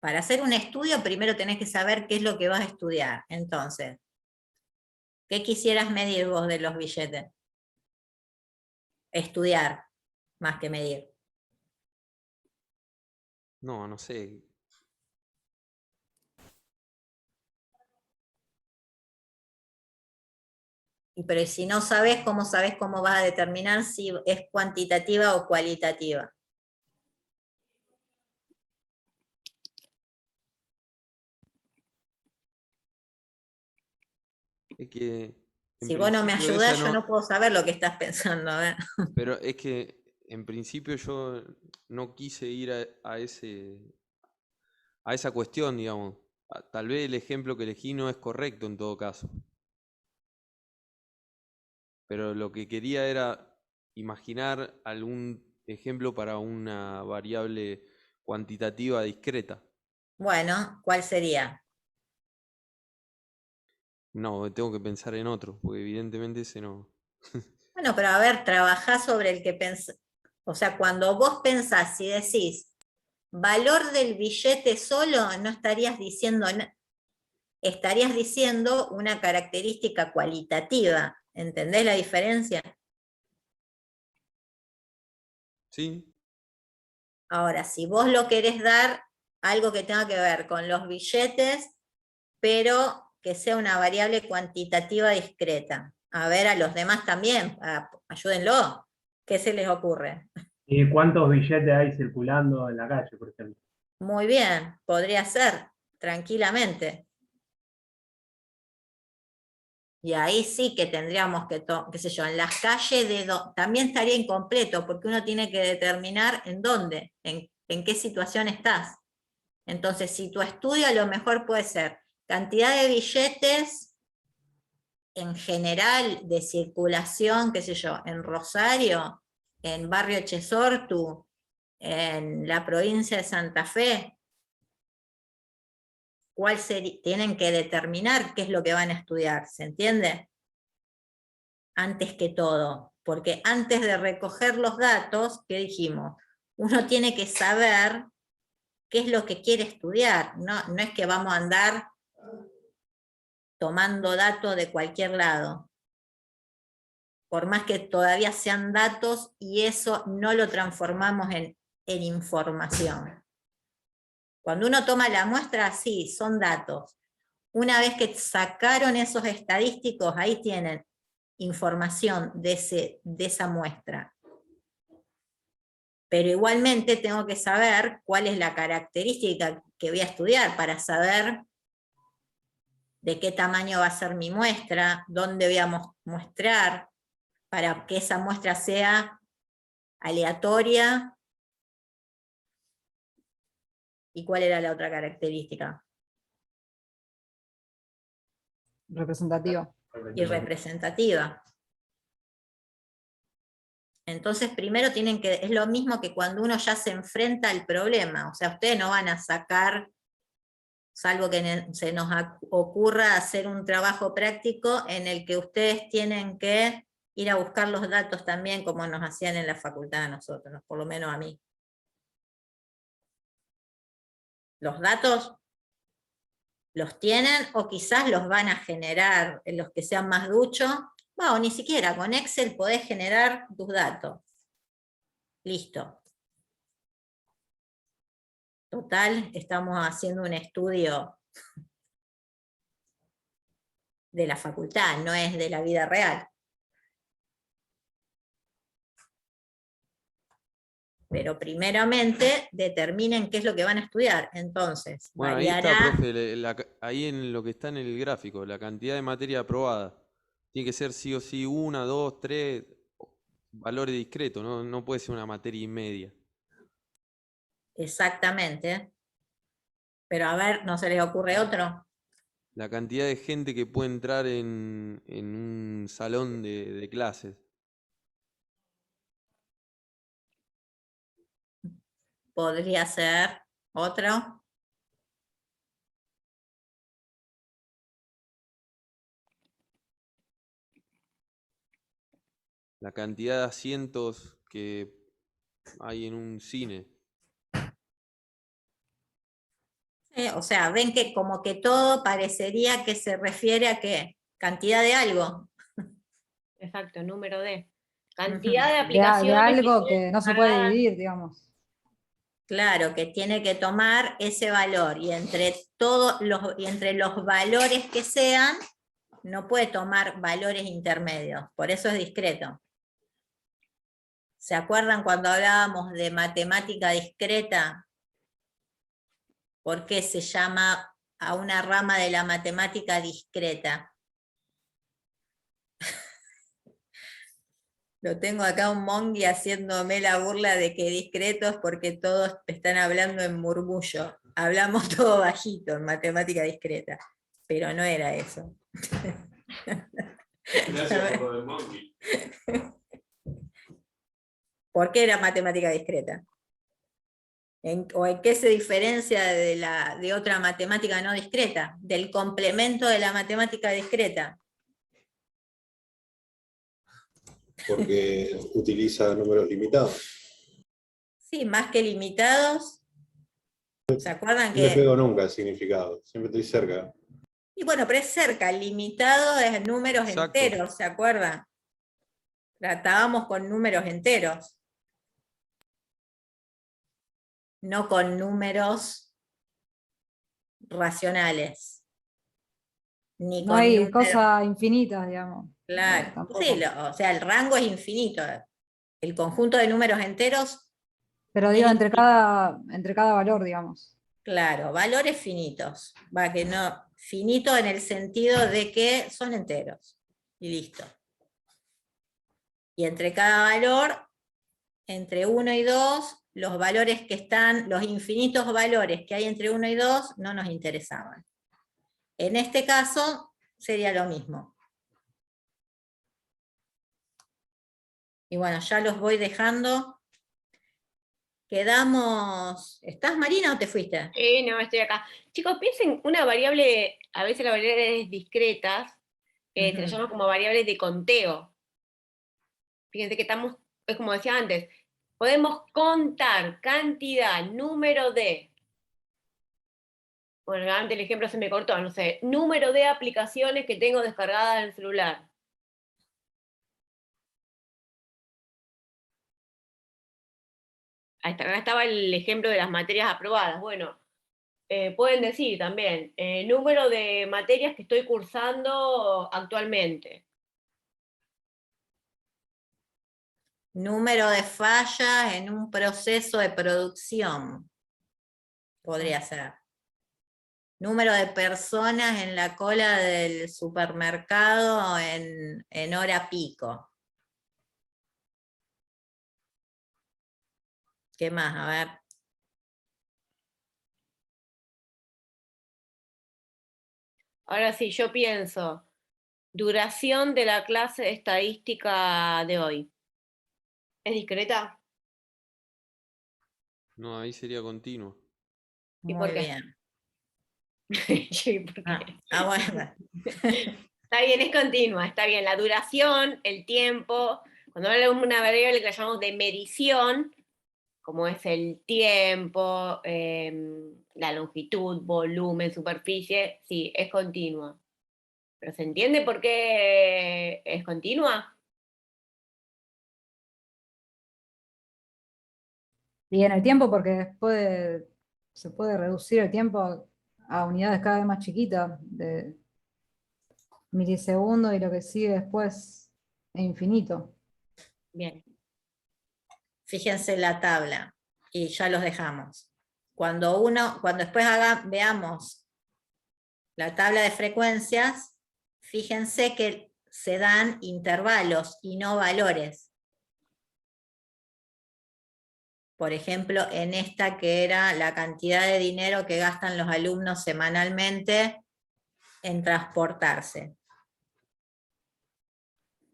Para hacer un estudio, primero tenés que saber qué es lo que vas a estudiar. Entonces, ¿qué quisieras medir vos de los billetes? Estudiar, más que medir. No sé. Pero si no sabes cómo vas a determinar si es cuantitativa o cualitativa? Es que en Si vos no me principio esa ayudás, yo no puedo saber lo que estás pensando. A ver. pero es que en principio yo no quise ir a esa cuestión, digamos. Tal vez el ejemplo que elegí no es correcto en todo caso. Pero lo que quería era imaginar algún ejemplo para una variable cuantitativa discreta. Bueno, ¿cuál sería? No, tengo que pensar en otro, porque evidentemente ese no. Bueno, pero a ver, trabajá sobre el que pensás. O sea, cuando vos pensás y decís valor del billete solo, no estarías diciendo, estarías diciendo una característica cualitativa. ¿Entendés la diferencia? Sí, Ahora, si vos lo querés dar algo que tenga que ver con los billetes, pero que sea una variable cuantitativa discreta. A ver, a los demás también, ayúdenlo. ¿Qué se les ocurre? ¿Y cuántos billetes hay circulando en la calle, por ejemplo? Muy bien, podría ser, tranquilamente. Y ahí sí que tendríamos que, qué sé yo, en las calles también estaría incompleto, porque uno tiene que determinar en dónde, en qué situación estás. Entonces, si tu estudio a lo mejor puede ser cantidad de billetes en general de circulación, qué sé yo, en Rosario, en Barrio Chesortu, en la provincia de Santa Fe, tienen que determinar qué es lo que van a estudiar, ¿se entiende? Antes que todo, porque antes de recoger los datos, ¿qué dijimos? Uno tiene que saber qué es lo que quiere estudiar, no es que vamos a andar tomando datos de cualquier lado, por más que todavía sean datos y eso no lo transformamos en información. Cuando uno toma la muestra, sí, son datos. Una vez que sacaron esos estadísticos, ahí tienen información de esa muestra. Pero igualmente tengo que saber cuál es la característica que voy a estudiar para saber de qué tamaño va a ser mi muestra, dónde voy a muestrar, para que esa muestra sea aleatoria. ¿Y cuál era la otra característica? Representativa. Y representativa. Entonces, primero es lo mismo que cuando uno ya se enfrenta al problema, o sea, ustedes no van a sacar, salvo que se nos ocurra hacer un trabajo práctico en el que ustedes tienen que ir a buscar los datos también, como nos hacían en la facultad a nosotros, por lo menos a mí. Los datos los tienen o quizás los van a generar en los que sean más duchos. Bueno, ni siquiera, con Excel podés generar tus datos. Listo. Total, estamos haciendo un estudio de la facultad, no es de la vida real. Pero primeramente determinen qué es lo que van a estudiar. Entonces, bueno, ahí variará. está, profe, ahí en lo que está en el gráfico, la cantidad de materia aprobada. Tiene que ser sí o sí 1, 2, 3 valores discretos, no puede ser una materia y media. Exactamente. Pero a ver, ¿no se les ocurre otro? La cantidad de gente que puede entrar en un salón de clases. Podría ser otro. La cantidad de asientos que hay en un cine. O sea, ven que como que todo parecería que se refiere a qué, cantidad de algo. Exacto, número de. Cantidad de De aplicaciones algo tienen que no se puede descargadas. dividir, digamos. Claro, que tiene que tomar ese valor y entre los valores que sean, no puede tomar valores intermedios, por eso es discreto. ¿Se acuerdan cuando hablábamos de matemática discreta? ¿Por qué se llama a una rama de la matemática discreta? Lo tengo acá un mongi haciéndome la burla de que discretos porque todos están hablando en murmullo. Hablamos todo bajito en matemática discreta, pero no era eso. Gracias por lo del mongi. ¿Por qué era matemática discreta? ¿O en qué se diferencia de otra matemática no discreta? Del complemento de la matemática discreta. Porque utiliza números limitados. Sí, más que limitados. ¿Se acuerdan No le que...? pego nunca el significado, siempre estoy cerca. Y bueno, pero es cerca, limitado es números Exacto. enteros, ¿se acuerdan? Tratábamos con números enteros. No con números racionales. Ni No con hay números... cosas infinitas, digamos. Claro, Tampoco. sí, o sea, el rango es infinito. El conjunto de números enteros, Pero digo, entre cada valor, digamos. claro, valores finitos. Va que no, finito en el sentido de que son enteros. Y listo. Y entre cada valor, entre 1 y 2, los valores que están, los infinitos valores que hay entre 1 y 2, no nos interesaban. En este caso, sería lo mismo. Y bueno, ya los voy dejando. Quedamos... ¿Estás, Marina, o te fuiste? No, estoy acá. Chicos, piensen una variable, a veces las variables discretas, se las llama como variables de conteo. Fíjense que estamos, es como decía antes, podemos contar cantidad, número de... Bueno, antes el ejemplo se me cortó, no sé, número de aplicaciones que tengo descargadas en el celular. Acá estaba el ejemplo de las materias aprobadas. Bueno, pueden decir también, número de materias que estoy cursando actualmente. Número de fallas en un proceso de producción. Podría ser. Número de personas en la cola del supermercado en hora pico. ¿Qué más? A ver. Ahora sí, yo pienso, duración de la clase de estadística de hoy. ¿Es discreta? No, ahí sería continuo. ¿Y Muy por qué? bien. Sí, ¿por qué? Bueno. Está bien, es continua, está bien. La duración, el tiempo, cuando hablamos de una variable que la llamamos de medición, como es el tiempo, la longitud, volumen, superficie, sí, es continua. ¿Pero se entiende por qué es continua? Y en el tiempo, porque se puede reducir el tiempo a unidades cada vez más chiquitas, de milisegundos, y lo que sigue después es infinito. Bien. Fíjense la tabla, y ya los dejamos. Cuando después veamos la tabla de frecuencias, fíjense que se dan intervalos y no valores. Por ejemplo, en esta que era la cantidad de dinero que gastan los alumnos semanalmente en transportarse.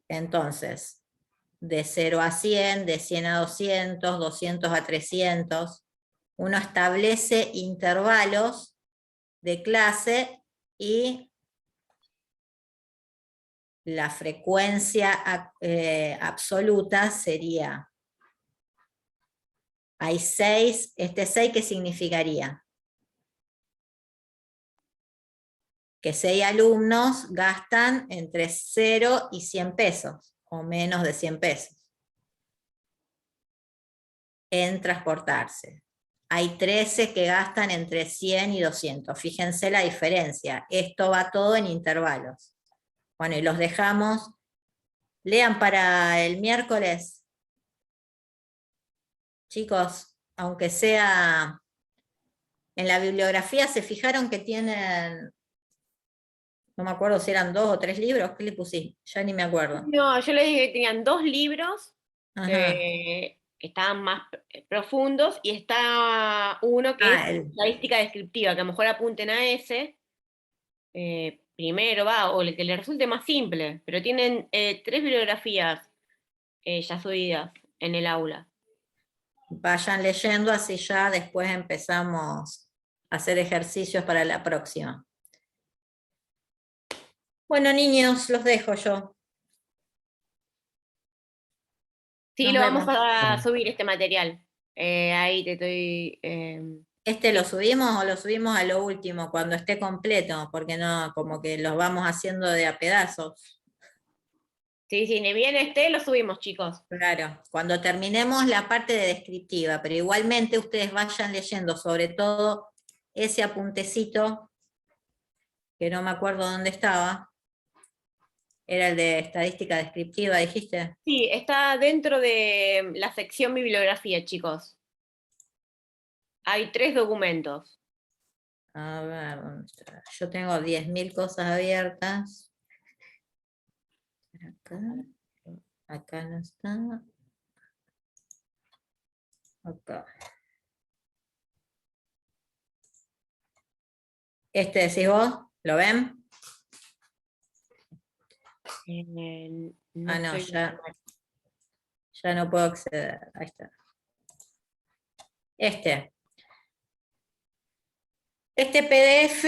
Entonces, de 0 a 100, de 100 a 200, 200 a 300, uno establece intervalos de clase y la frecuencia absoluta sería, hay 6, este 6, ¿qué significaría? Que 6 alumnos gastan entre 0 y 100 pesos, o menos de 100 pesos, en transportarse. Hay 13 que gastan entre 100 y 200. Fíjense la diferencia. Esto va todo en intervalos. Bueno, y los dejamos. Lean para el miércoles. Chicos, aunque sea en la bibliografía, se fijaron que tienen, no me acuerdo si eran 2 o 3 libros. ¿Qué le puse? Ya ni me acuerdo. No, yo le dije que tenían 2 libros Ajá. que estaban más profundos y está uno que es estadística descriptiva, que a lo mejor apunten a ese primero, o el que les resulte más simple, pero tienen 3 bibliografías ya subidas en el aula. Vayan leyendo, así ya después empezamos a hacer ejercicios para la próxima. Bueno, niños, los dejo yo. Sí, Nos lo vamos vemos. a subir este material. Ahí te estoy... ¿Este lo subimos o lo subimos a lo último, cuando esté completo? Porque no, como que los vamos haciendo de a pedazos. Sí, ni bien esté, lo subimos, chicos. Claro, cuando terminemos la parte de descriptiva, pero igualmente ustedes vayan leyendo, sobre todo ese apuntecito, que no me acuerdo dónde estaba. Era el de estadística descriptiva, dijiste. Sí, está dentro de la sección bibliografía, chicos. Hay 3 documentos. A ver, ¿dónde está? Yo tengo 10.000 cosas abiertas. Acá no está. Acá. ¿Este decís vos? ¿Lo ven? No, ya no puedo acceder. Ahí está. Este PDF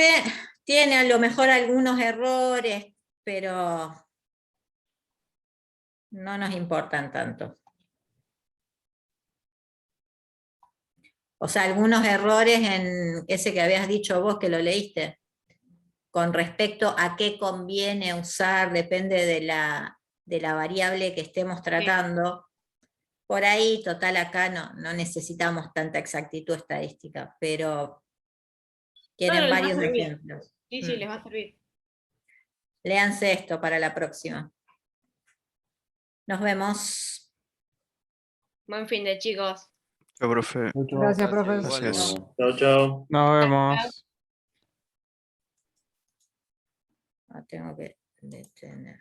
tiene a lo mejor algunos errores, pero no nos importan tanto. O sea, algunos errores en ese que habías dicho vos que lo leíste, con respecto a qué conviene usar, depende de la variable que estemos tratando. Por ahí, total, acá no necesitamos tanta exactitud estadística, pero tienen les va a varios servir. ejemplos. Sí, les va a servir. Léanse esto para la próxima. Nos vemos. Buen fin de, chicos. Chao, profe. Gracias, profe. Gracias. Chao, chao. Nos vemos. Tengo que detener.